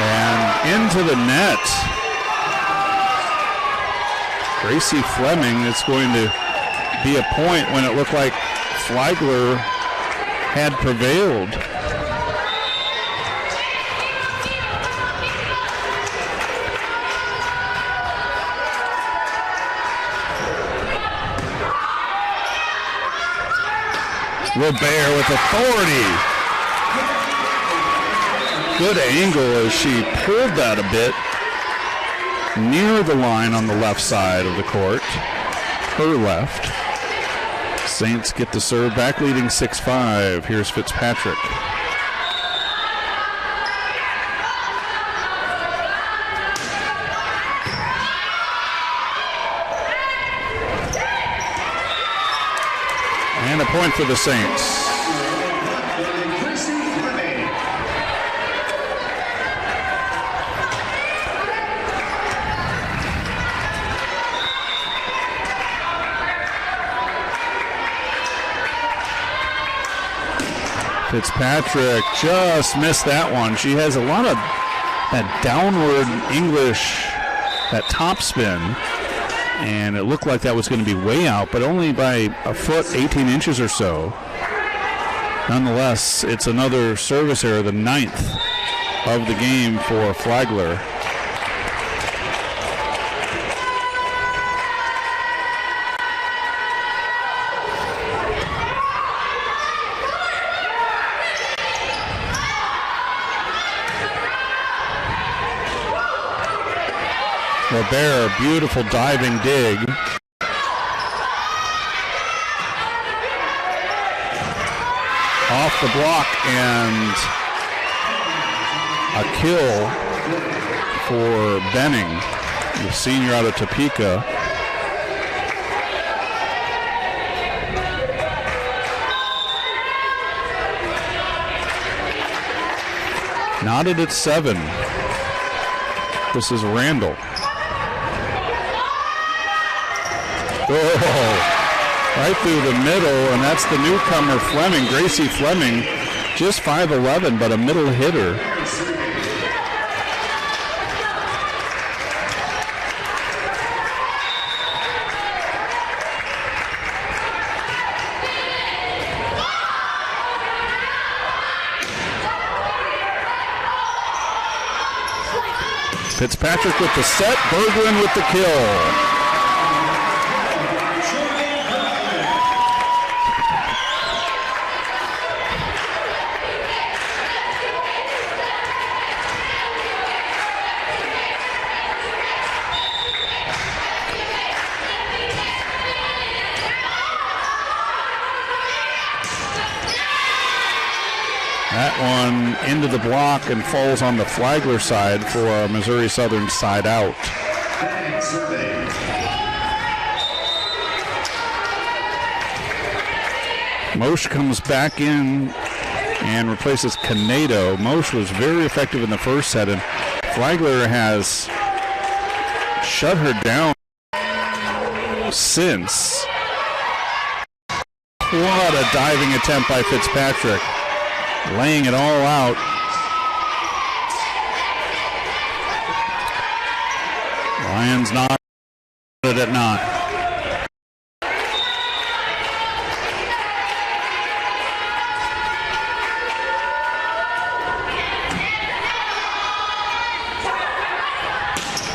And into the net. Gracie Fleming, it's going to be a point when it looked like Flagler had prevailed. Robert with authority. Good angle as she pulled that a bit near the line on the left side of the court. Her left. Saints get the serve back, leading 6-5. Here's Fitzpatrick. And a point for the Saints. Fitzpatrick just missed that one. She has a lot of that downward English, that top spin, and it looked like that was going to be way out, but only by a foot, 18 inches or so. Nonetheless, it's another service error, the 9th of the game for Flagler. Robert, beautiful diving dig. Off the block and a kill for Benning, the senior out of Topeka. Knotted at 7. This is Randall. Oh, right through the middle, and that's the newcomer Fleming, Gracie Fleming, just 5'11", but a middle hitter. Fitzpatrick with the set, Berglund with the kill. That one into the block and falls on the Flagler side for Missouri Southern side out. Mosh comes back in and replaces Canedo. Mosh was very effective in the first set, and Flagler has shut her down since. What a diving attempt by Fitzpatrick. Laying it all out. Lions not at 9.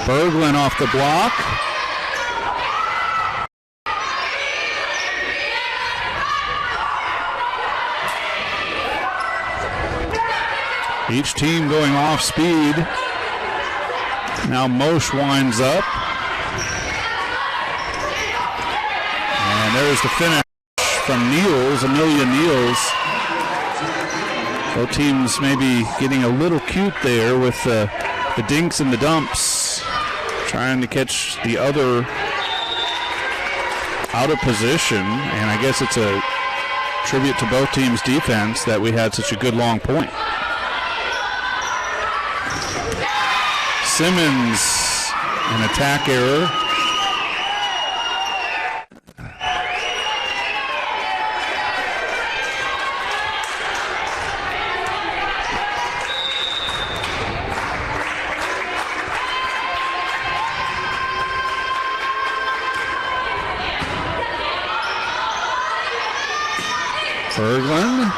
Berglund off the block. Each team going off speed. Now Mosh winds up. And there's the finish from Niels, Amelia Niels. Both teams maybe getting a little cute there with the dinks and the dumps. Trying to catch the other out of position. And I guess it's a tribute to both teams' defense that we had such a good long point. Simmons, an attack error. Berglund.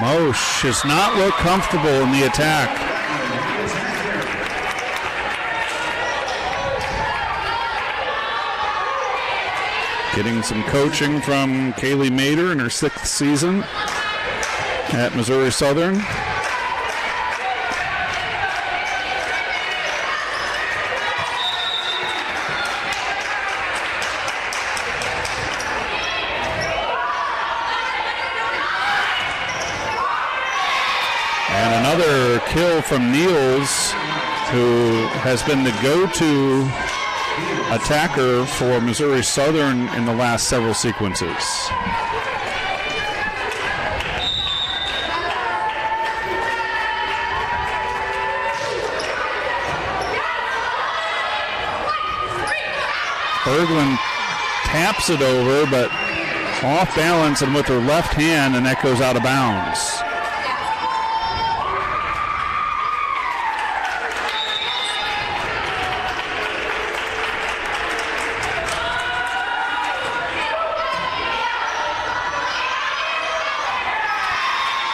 Mosh does not look comfortable in the attack. Getting some coaching from Kaylee Mader in her 6th season. at Missouri Southern. And another kill from Niels, who has been the go-to attacker for Missouri Southern in the last several sequences. Berglund taps it over, but off balance and with her left hand, and that goes out of bounds.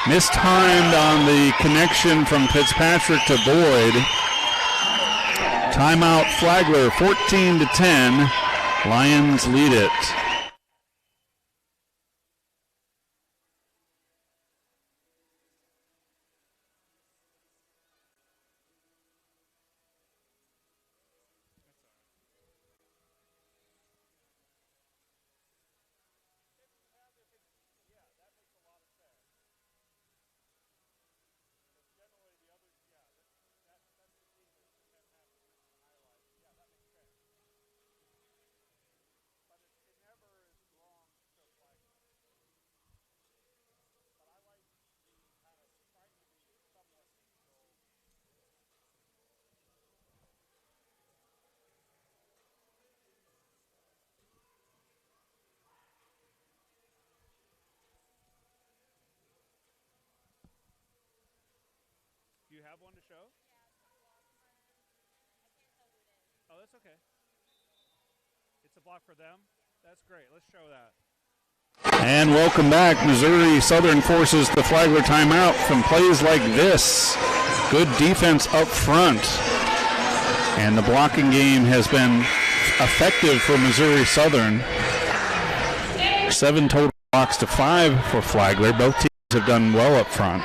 Mistimed on the connection from Fitzpatrick to Boyd. Timeout Flagler, 14-10. Lions lead it. Do you have one to show? Oh, that's okay. It's a block for them? That's great. Let's show that. And welcome back. Missouri Southern forces the Flagler timeout from plays like this. Good defense up front. And the blocking game has been effective for Missouri Southern. 7 total blocks to 5 for Flagler. Both teams have done well up front.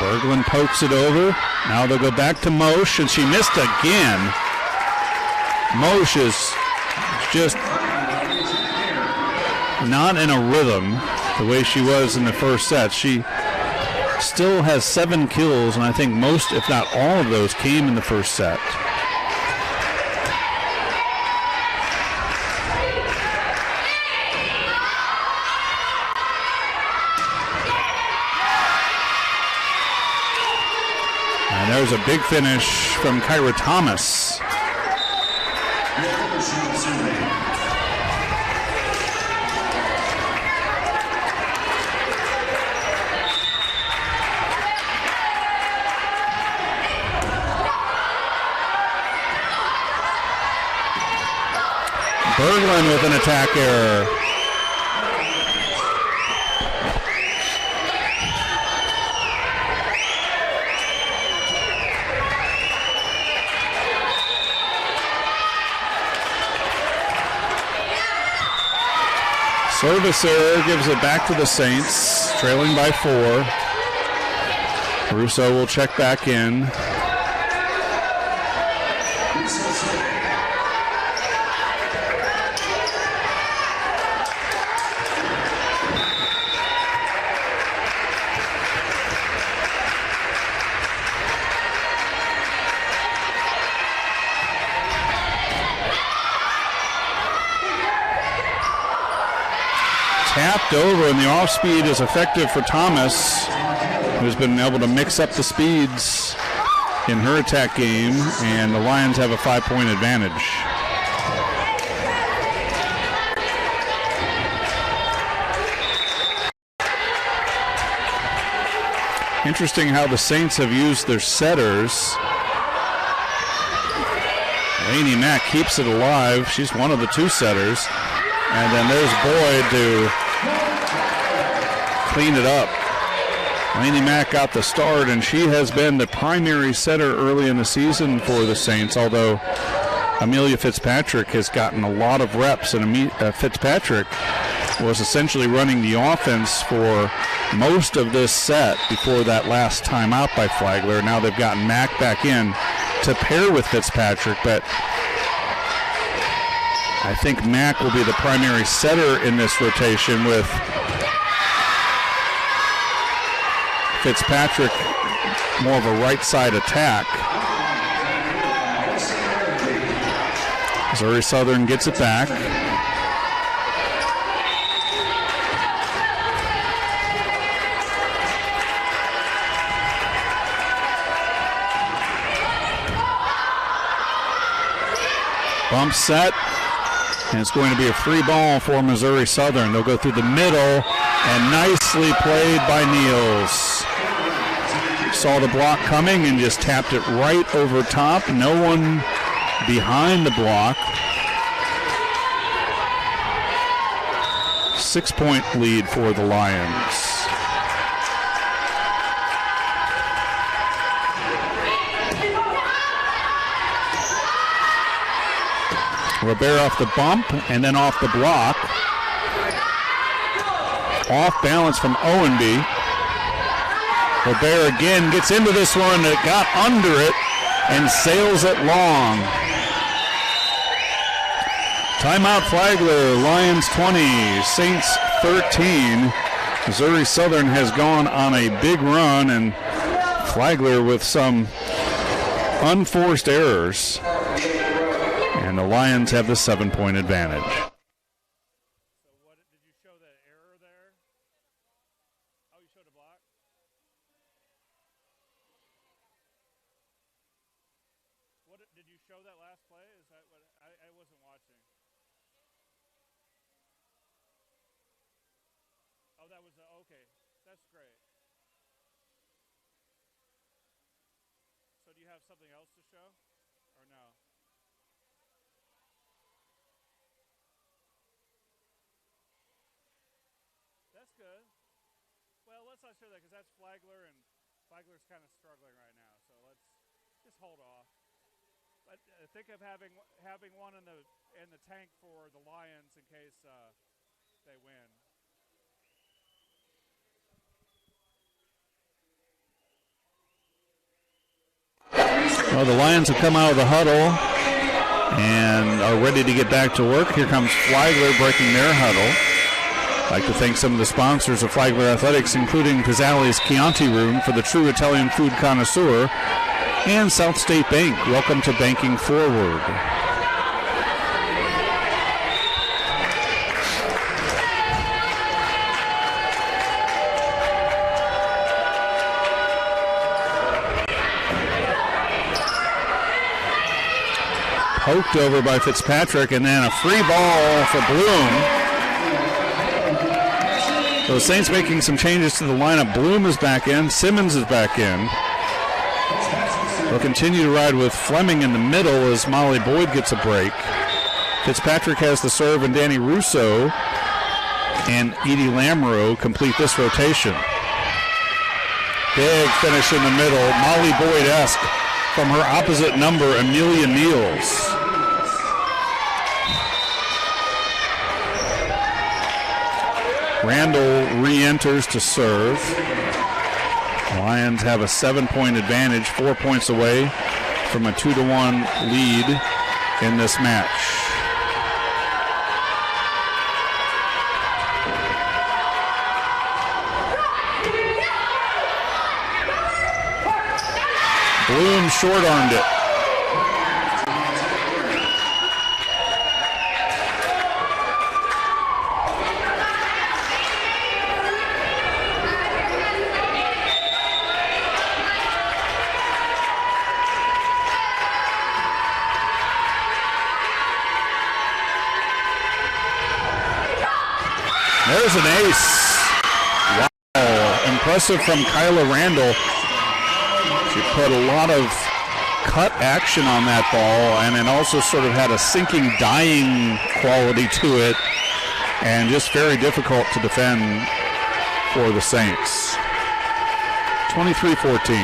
Berglund pokes it over. Now they'll go back to Mosch, and she missed again. Mosch is just not in a rhythm the way she was in the first set. She still has 7 kills, and I think most, if not all of those, came in the first set. And there's a big finish from Kyra Thomas. Berglund with an attack error. Service error gives it back to the Saints, trailing by 4. Russo will check back in. Tapped over, and the off speed is effective for Thomas, who's been able to mix up the speeds in her attack game, and the Lions have a 5-point advantage. Interesting how the Saints have used their setters. Lainey Mack keeps it alive. She's one of the 2 setters. And then there's Boyd to clean it up. Lainey Mack got the start, and she has been the primary setter early in the season for the Saints, although Amelia Fitzpatrick has gotten a lot of reps, and Fitzpatrick was essentially running the offense for most of this set before that last timeout by Flagler. Now they've gotten Mack back in to pair with Fitzpatrick, but I think Mack will be the primary setter in this rotation with Fitzpatrick more of a right side attack. Missouri Southern gets it back. Bump set, and it's going to be a free ball for Missouri Southern. They'll go through the middle, and nicely played by Niels. Saw the block coming and just tapped it right over top. No one behind the block. 6-point lead for the Lions. Robert off the bump and then off the block. Off balance from Owenby. Robert again gets into this one. It got under it and sails it long. Timeout Flagler. Lions 20, Saints 13. Missouri Southern has gone on a big run, and Flagler with some unforced errors. And the Lions have the 7-point advantage. So what did you show that error there? Oh, you showed a block? What did you show that last play? Is that what I wasn't watching? Oh, that was okay. That's great. So do you have something else to show or no? That's good. Well, let's not show that because that's Flagler, and Flagler's kind of struggling right now. So let's just hold off. But think of having one in the tank for the Lions in case they win. Well, the Lions have come out of the huddle and are ready to get back to work. Here comes Flagler breaking their huddle. I'd like to thank some of the sponsors of Flagler Athletics, including Pizzali's Chianti Room for the true Italian food connoisseur, and South State Bank. Welcome to Banking Forward. Poked over by Fitzpatrick, and then a free ball for Bloom. So the Saints making some changes to the lineup. Bloom is back in. Simmons is back in. They'll continue to ride with Fleming in the middle as Molly Boyd gets a break. Fitzpatrick has the serve, and Danny Russo and Edie Lamoureux complete this rotation. Big finish in the middle. Molly Boyd-esque from her opposite number, Amelia Niels. Randall re-enters to serve. Lions have a 7-point advantage, 4 points away from a 2-1 lead in this match. Bloom short-armed it. There's an ace. Wow. Impressive from Kyla Randall. She put a lot of cut action on that ball, and it also sort of had a sinking, dying quality to it, and just very difficult to defend for the Saints. 23-14.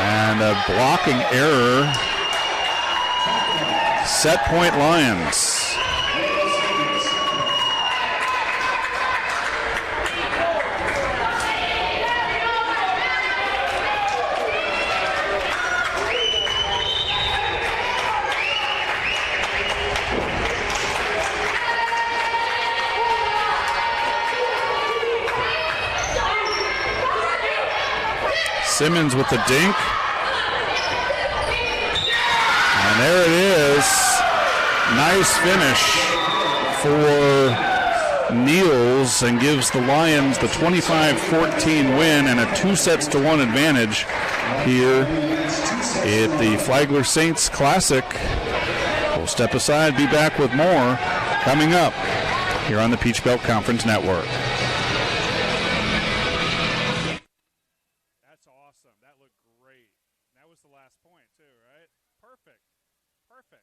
And a blocking error. Set point Lions. Simmons with the dink. And there it is. Nice finish for Niels and gives the Lions the 25-14 win and a 2-1 advantage here at the Flagler Saints Classic. We'll step aside, be back with more coming up here on the Peach Belt Conference Network. That's awesome. That looked great. That was the last point too, right? Perfect. Perfect.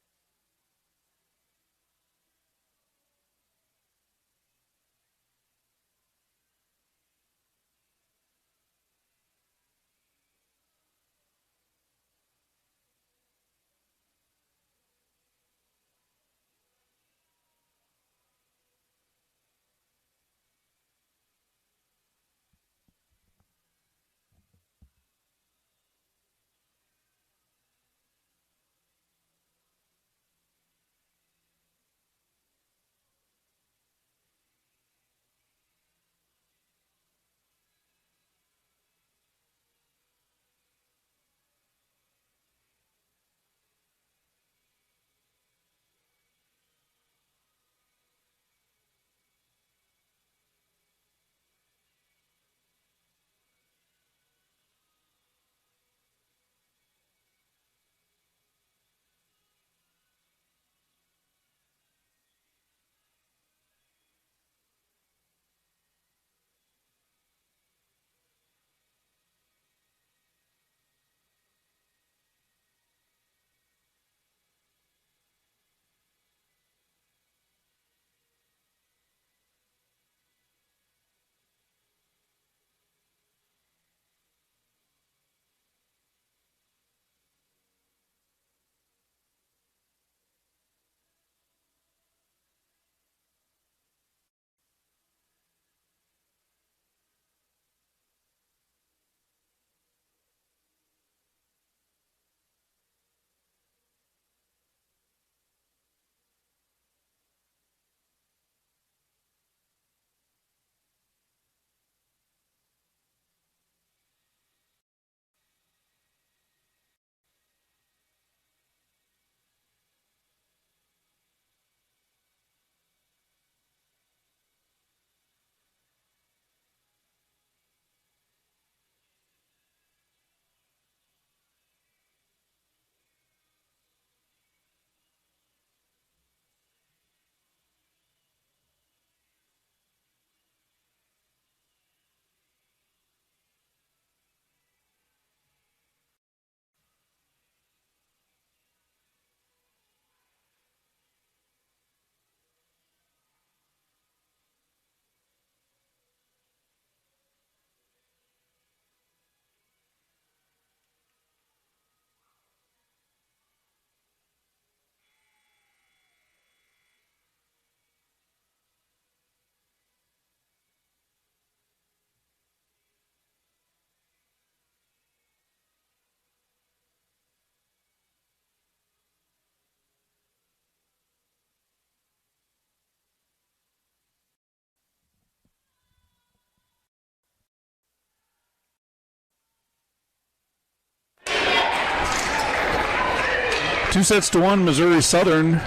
Two sets to one, Missouri Southern.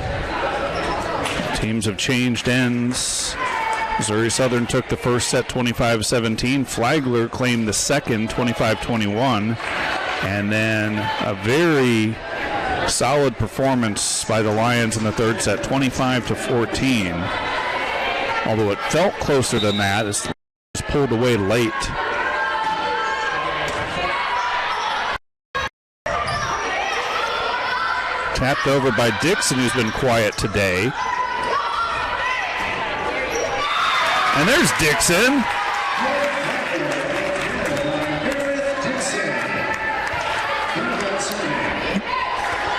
Teams have changed ends. Missouri Southern took the first set 25-17. Flagler claimed the second 25-21. And then a very solid performance by the Lions in the third set, 25-14. Although it felt closer than that, as it was pulled away late. Tapped over by Dixon, who's been quiet today. And there's Dixon.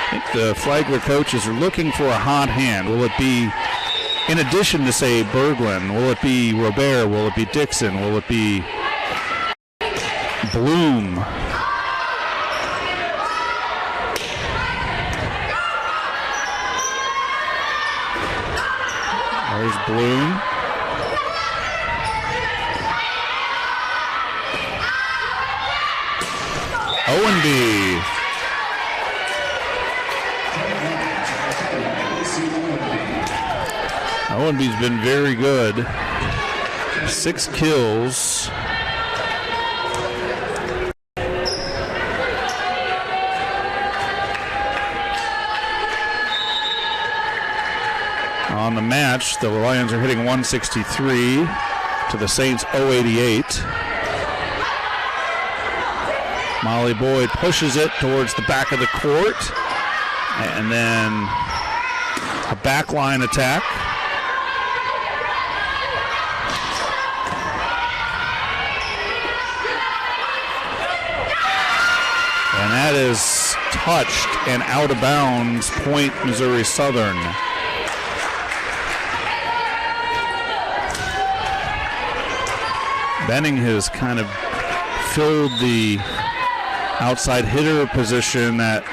I think the Flagler coaches are looking for a hot hand. Will it be, in addition to, say, Berglund, will it be Robert? Will it be Dixon? Will it be Bloom? There's Bloom. Owenby. Owenby's been very good. 6 kills. On the match, the Lions are hitting 163 to the Saints 088. Molly Boyd pushes it towards the back of the court, and then a backline attack. And that is touched and out of bounds, point Missouri Southern. Benning has kind of filled the outside hitter position that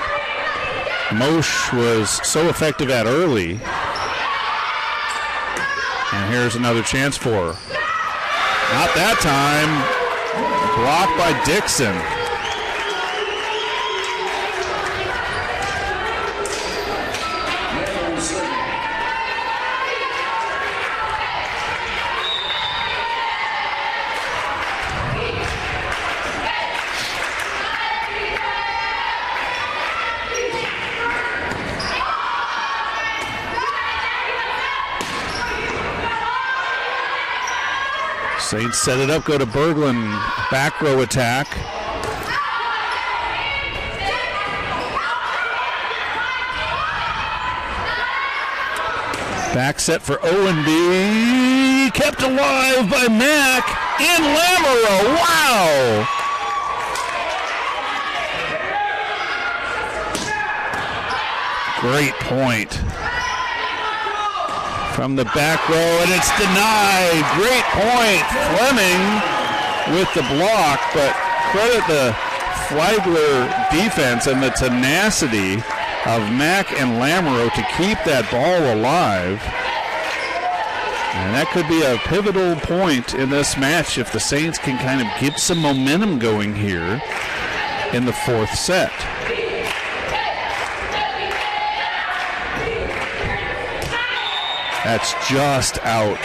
Moshe was so effective at early. And here's another chance for her. Not that time. Blocked by Dixon. Saints set it up, go to Berglund, back row attack. Back set for Owenby, kept alive by Mack and Lamoureux. Wow! Great point. From the back row, and it's denied. Great point. Fleming with the block, but credit the Flagler defense and the tenacity of Mack and Lamoureux to keep that ball alive. And that could be a pivotal point in this match if the Saints can kind of get some momentum going here in the 4th set. That's just out.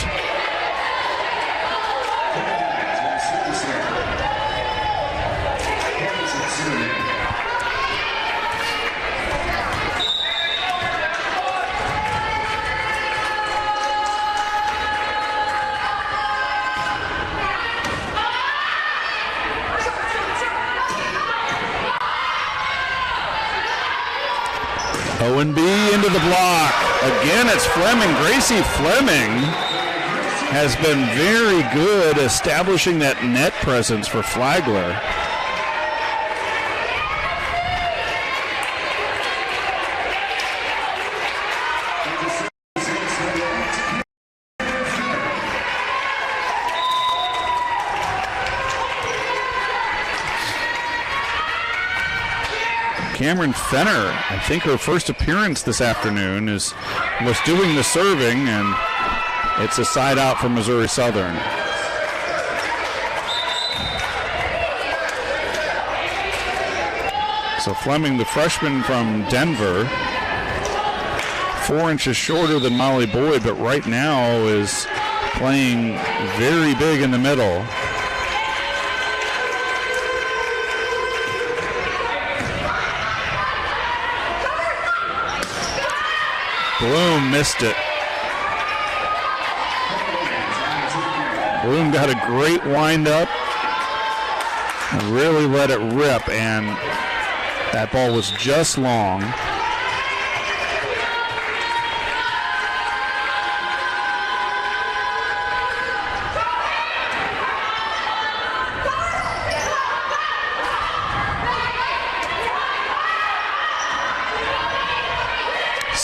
Owenby into the block. Again, it's Fleming. Gracie Fleming has been very good establishing that net presence for Flagler. Cameron Fenner, I think her first appearance this afternoon, was doing the serving, and it's a side out for Missouri Southern. So Fleming, the freshman from Denver, 4 inches shorter than Molly Boyd, but right now is playing very big in the middle. Bloom missed it. Bloom got a great wind-up and really let it rip, and that ball was just long.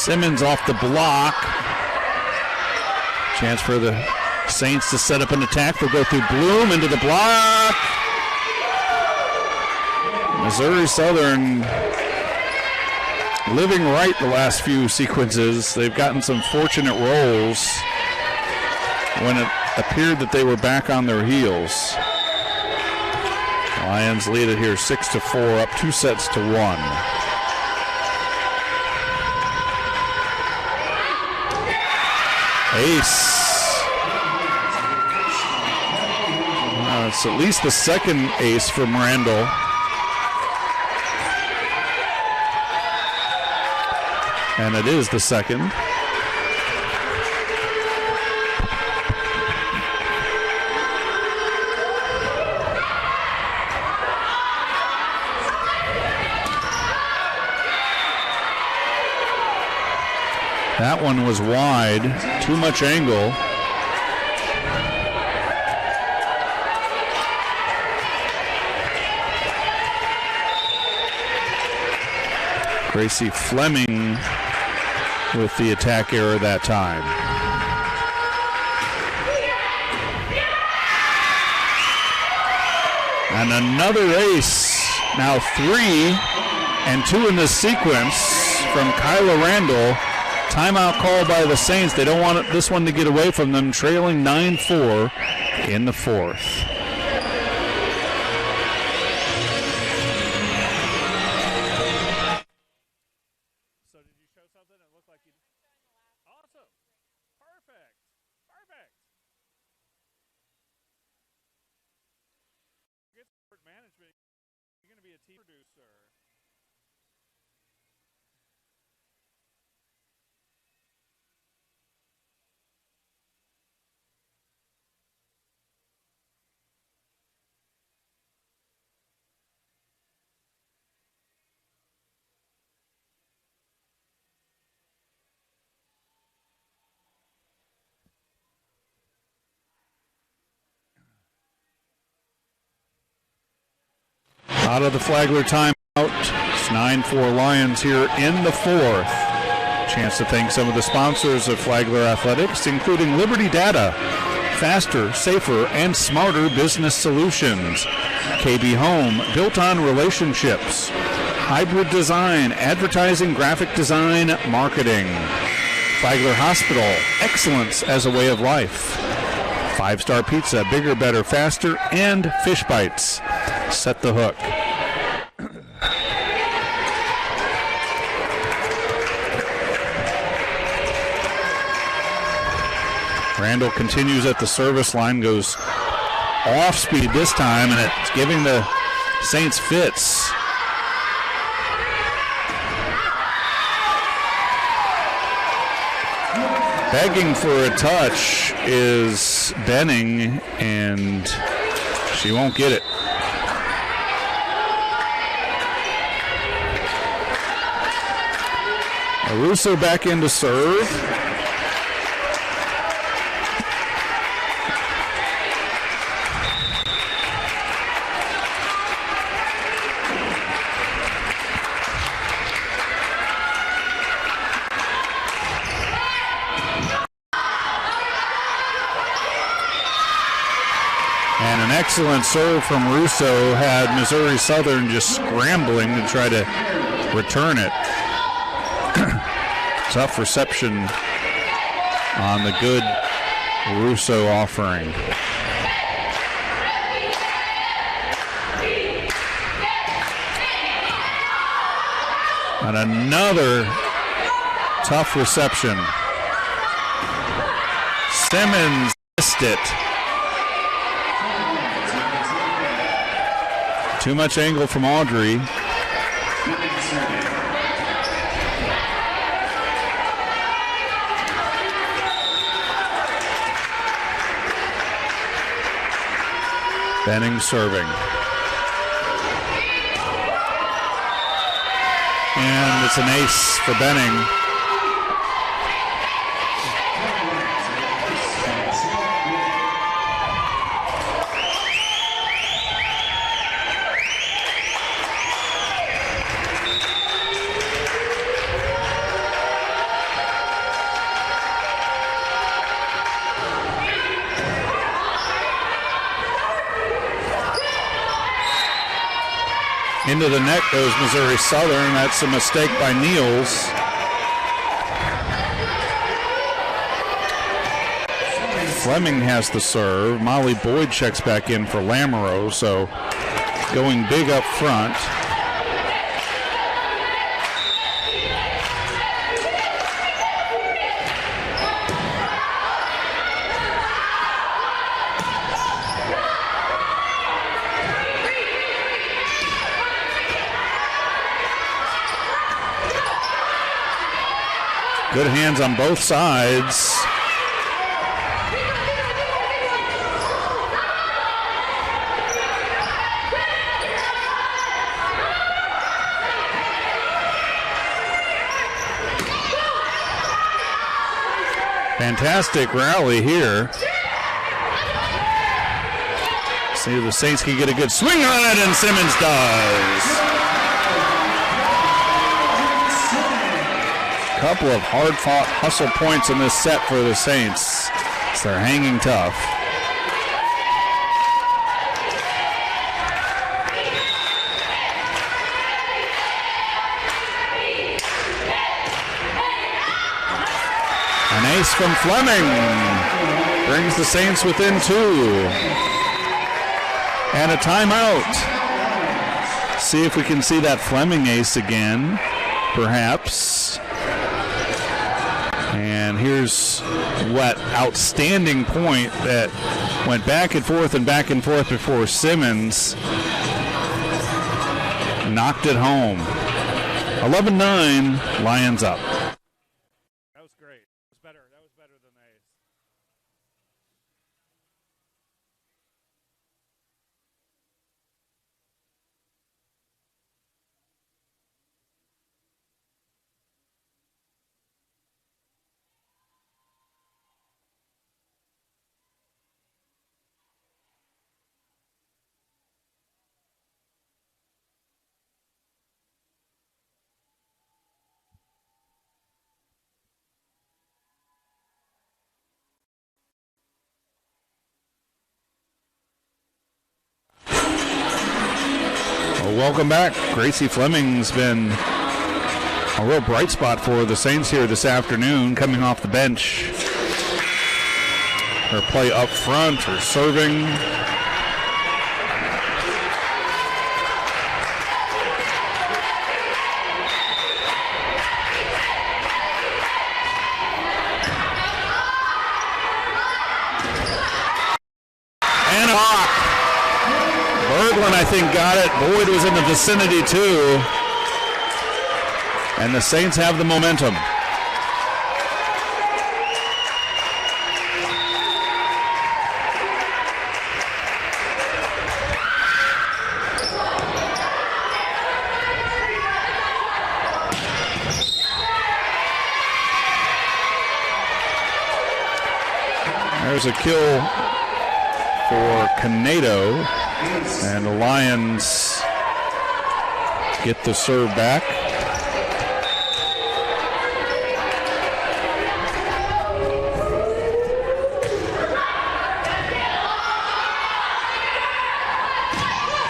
Simmons off the block. Chance for the Saints to set up an attack. They'll go through Bloom into the block. Missouri Southern living right the last few sequences. They've gotten some fortunate rolls when it appeared that they were back on their heels. Lions lead it here 6-4, up 2-1. Ace. It's at least the second ace from Randall. And it is the second. That one was wide, too much angle. Gracie Fleming with the attack error that time. And another ace, now 3 and 2 in this sequence from Kyla Randall. Timeout call by the Saints. They don't want this one to get away from them, trailing 9-4 in the fourth. So did you show something? It looked like you... Awesome. Perfect. Perfect. Get sport management. You're going to be a team producer. Out of the Flagler timeout. It's 9-4 Lions here in the fourth. Chance to thank some of the sponsors of Flagler Athletics, including Liberty Data, faster, safer, and smarter business solutions. KB Home, built on relationships. Hybrid Design, advertising, graphic design, marketing. Flagler Hospital, excellence as a way of life. 5-Star Pizza, bigger, better, faster, and Fish Bites. Set the hook. Randall continues at the service line, goes off speed this time, and it's giving the Saints fits. Begging for a touch is Benning, and she won't get it. Russo back in to serve. And an excellent serve from Russo had Missouri Southern just scrambling to try to return it. Tough reception on the good Russo offering. And another tough reception. Simmons missed it. Too much angle from Audrey. Benning serving. And it's an ace for Benning. Into the net goes Missouri Southern. That's a mistake by Niels. Fleming has the serve. Molly Boyd checks back in for Lamoureux, so going big up front. Good hands on both sides. Fantastic rally here. See if the Saints can get a good swing on it, and Simmons does. Couple of hard-fought hustle points in this set for the Saints. So they're hanging tough. An ace from Fleming brings the Saints within 2. And a timeout. See if we can see that Fleming ace again, perhaps. And here's what outstanding point that went back and forth before Simmons knocked it home. 11-9, Lions up. That was great. That was better. That was better than the ace. Welcome back. Gracie Fleming's been a real bright spot for the Saints here this afternoon, coming off the bench. Her play up front, her serving. And a block. Berglund, I think, got it. Boyd was in the vicinity, too. And the Saints have the momentum. There's a kill for Canedo. And the Lions get the serve back.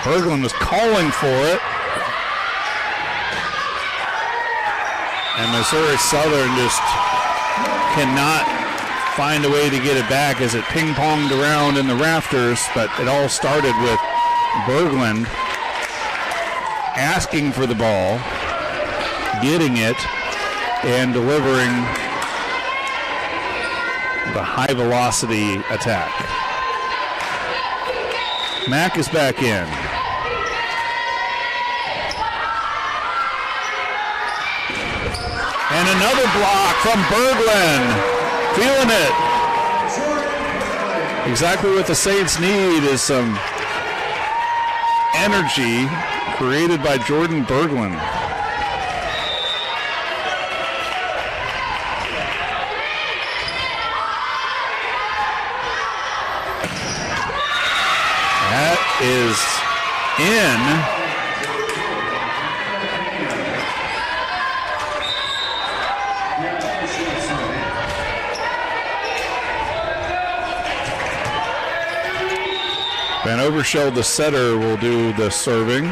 Berglund was calling for it. And Missouri Southern just cannot find a way to get it back as it ping-ponged around in the rafters, but it all started with Berglund asking for the ball, getting it, and delivering the high-velocity attack. Mack is back in. And another block from Berglund. Feeling it. Exactly what the Saints need is some energy created by Jordan Berglund. That is in. Van Overschelde, the setter, will do the serving.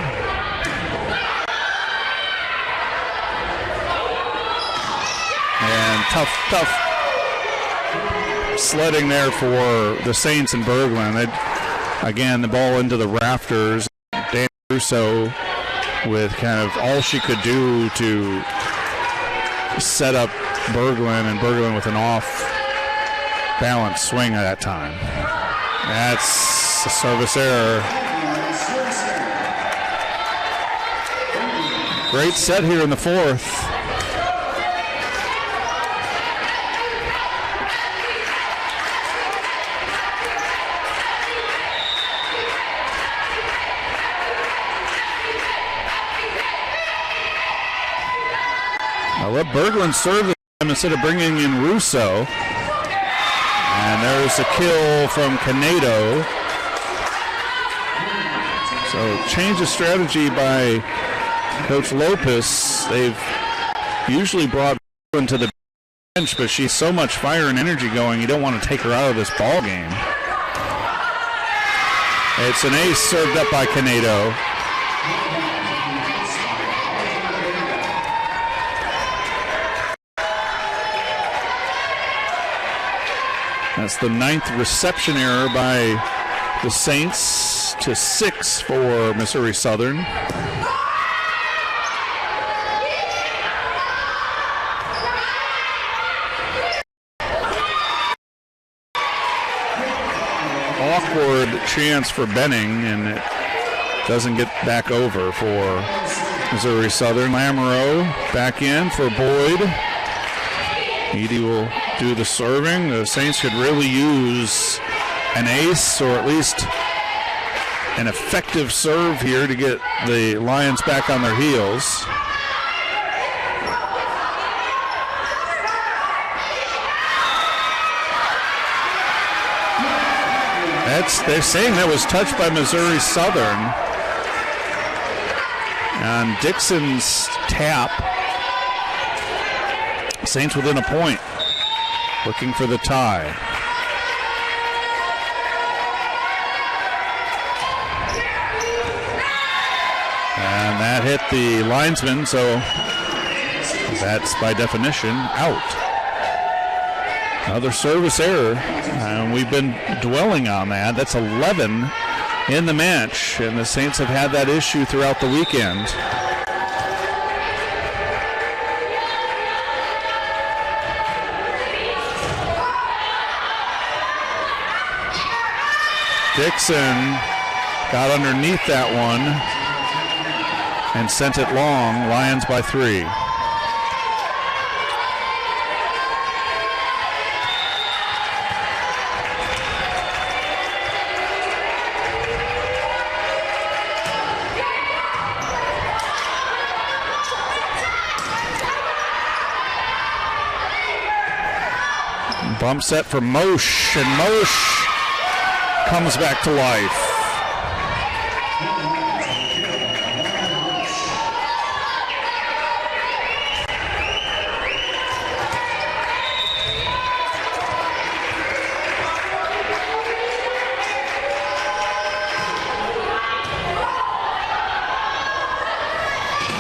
And tough sledding there for the Saints and Berglund. Again, the ball into the rafters. Dan Russo with kind of all she could do to set up Berglund, and Berglund with an off-balance swing at that time. That's a service error. Great set here in the fourth. Now let Berglund serve the time instead of bringing in Russo. And there's a kill from Canedo. So change of strategy by Coach Lopez. They've usually brought Berglund to the bench, but she's so much fire and energy going, you don't want to take her out of this ball game. It's an ace served up by Canedo. That's the 9th reception error by the Saints to 6 for Missouri Southern. Awkward chance for Benning, and it doesn't get back over for Missouri Southern. Lamoureux back in for Boyd. Edie will do the serving. The Saints could really use an ace or at least an effective serve here to get the Lions back on their heels. They're saying that was touched by Missouri Southern. And Dixon's tap. Saints within a point, looking for the tie. And that hit the linesman, so that's by definition out. Another service error, and we've been dwelling on that. That's 11 in the match, and the Saints have had that issue throughout the weekend. Dixon got underneath that one and sent it long. Lions by 3. Bump set for Mosh, and Mosh comes back to life.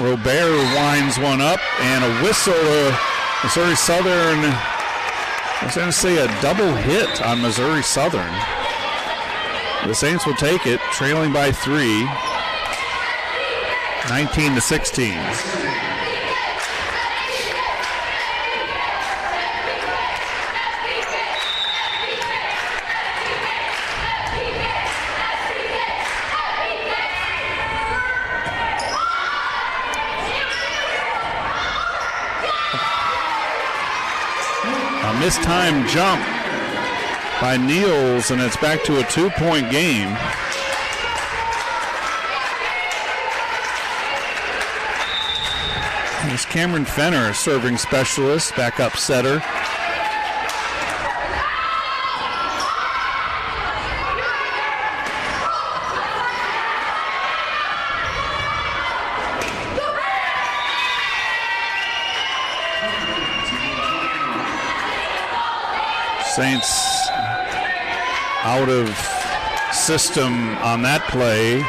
Robert winds one up, and a whistle to Missouri Southern. I was going to say a double hit on Missouri Southern. The Saints will take it, trailing by 3, 19-16. A mistimed jump by Niels, and it's back to a 2-point game. It's Cameron Fenner, serving specialist, backup setter. Saints out of system on that play.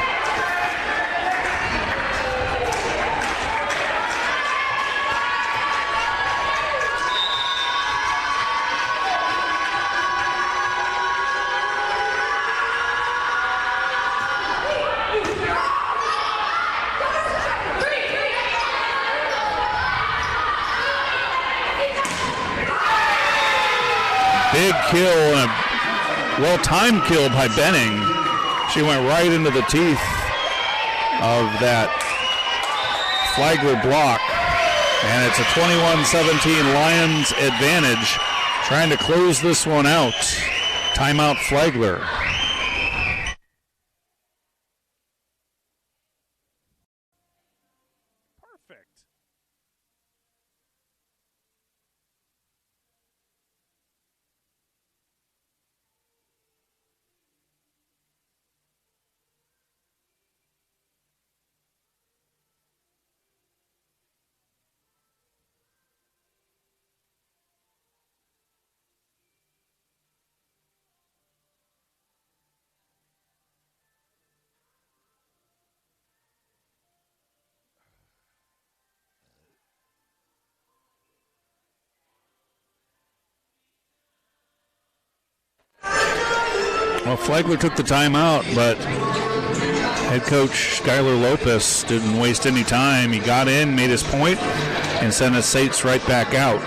Big kill and a well-timed kill by Benning. She went right into the teeth of that Flagler block. And it's a 21-17 Lions advantage. Trying to close this one out. Timeout Flagler. Perfect. Well, Flagler took the timeout, but head coach Skylar Lopez didn't waste any time. He got in, made his point, and sent his Saints right back out.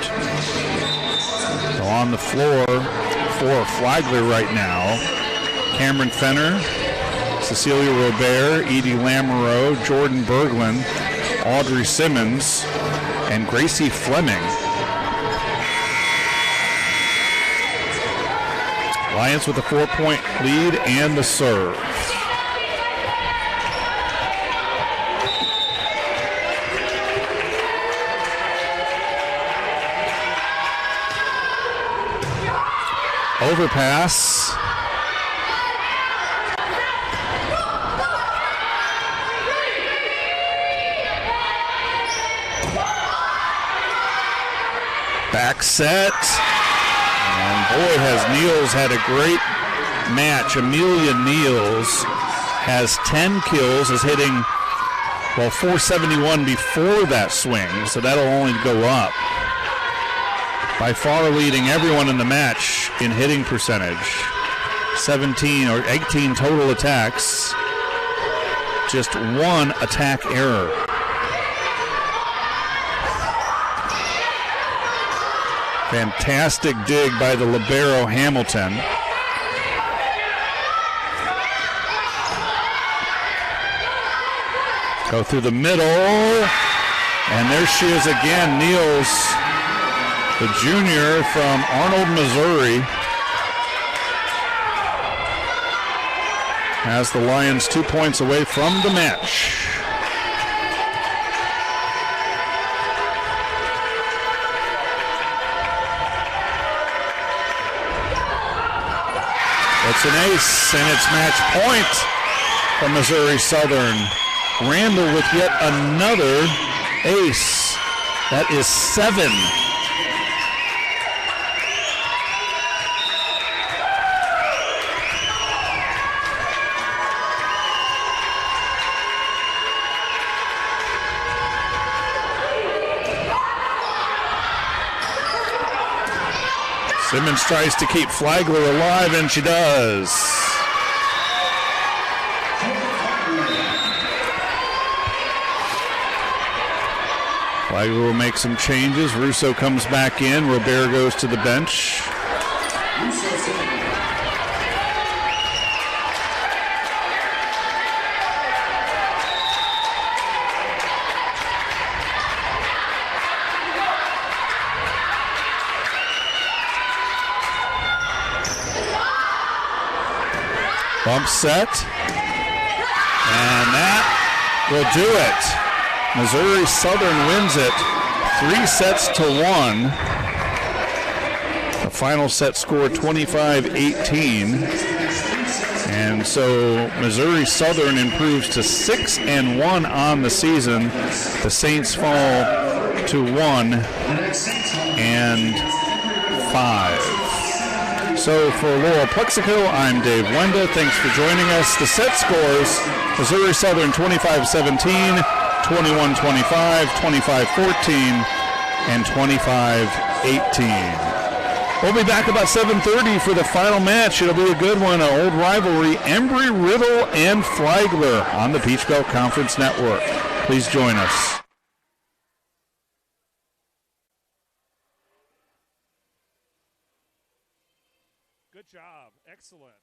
So on the floor for Flagler right now, Cameron Fenner, Cecilia Robert, Edie Lamoureux, Jordan Berglund, Audrey Simmons, and Gracie Fleming. Lions with a 4-point lead and the serve. Overpass. Back set. And boy, has Niels had a great match. Amelia Niels has 10 kills, is hitting, well, 471 before that swing, so that'll only go up. By far leading everyone in the match in hitting percentage. 17 or 18 total attacks. Just one attack error. Fantastic dig by the libero Hamilton. Go through the middle. And there she is again, Niels, the junior from Arnold, Missouri, has the Lions 2 points away from the match. It's an ace, and it's match point from Missouri Southern. Randall with yet another ace. That is 7. Simmons tries to keep Flagler alive, and she does. Flagler will make some changes. Russo comes back in. Robert goes to the bench. Bump set, and that will do it. Missouri Southern wins it 3-1. The final set score 25-18. And so Missouri Southern improves to 6-1 on the season. The Saints fall to 1-5. So for Laurel Plexico, I'm Dave Wenda. Thanks for joining us. The set scores: Missouri Southern 25-17, 21-25, 25-14, and 25-18. We'll be back about 7:30 for the final match. It'll be a good one, an old rivalry, Embry-Riddle and Flagler on the Peach Belt Conference Network. Please join us. Good job. Excellent.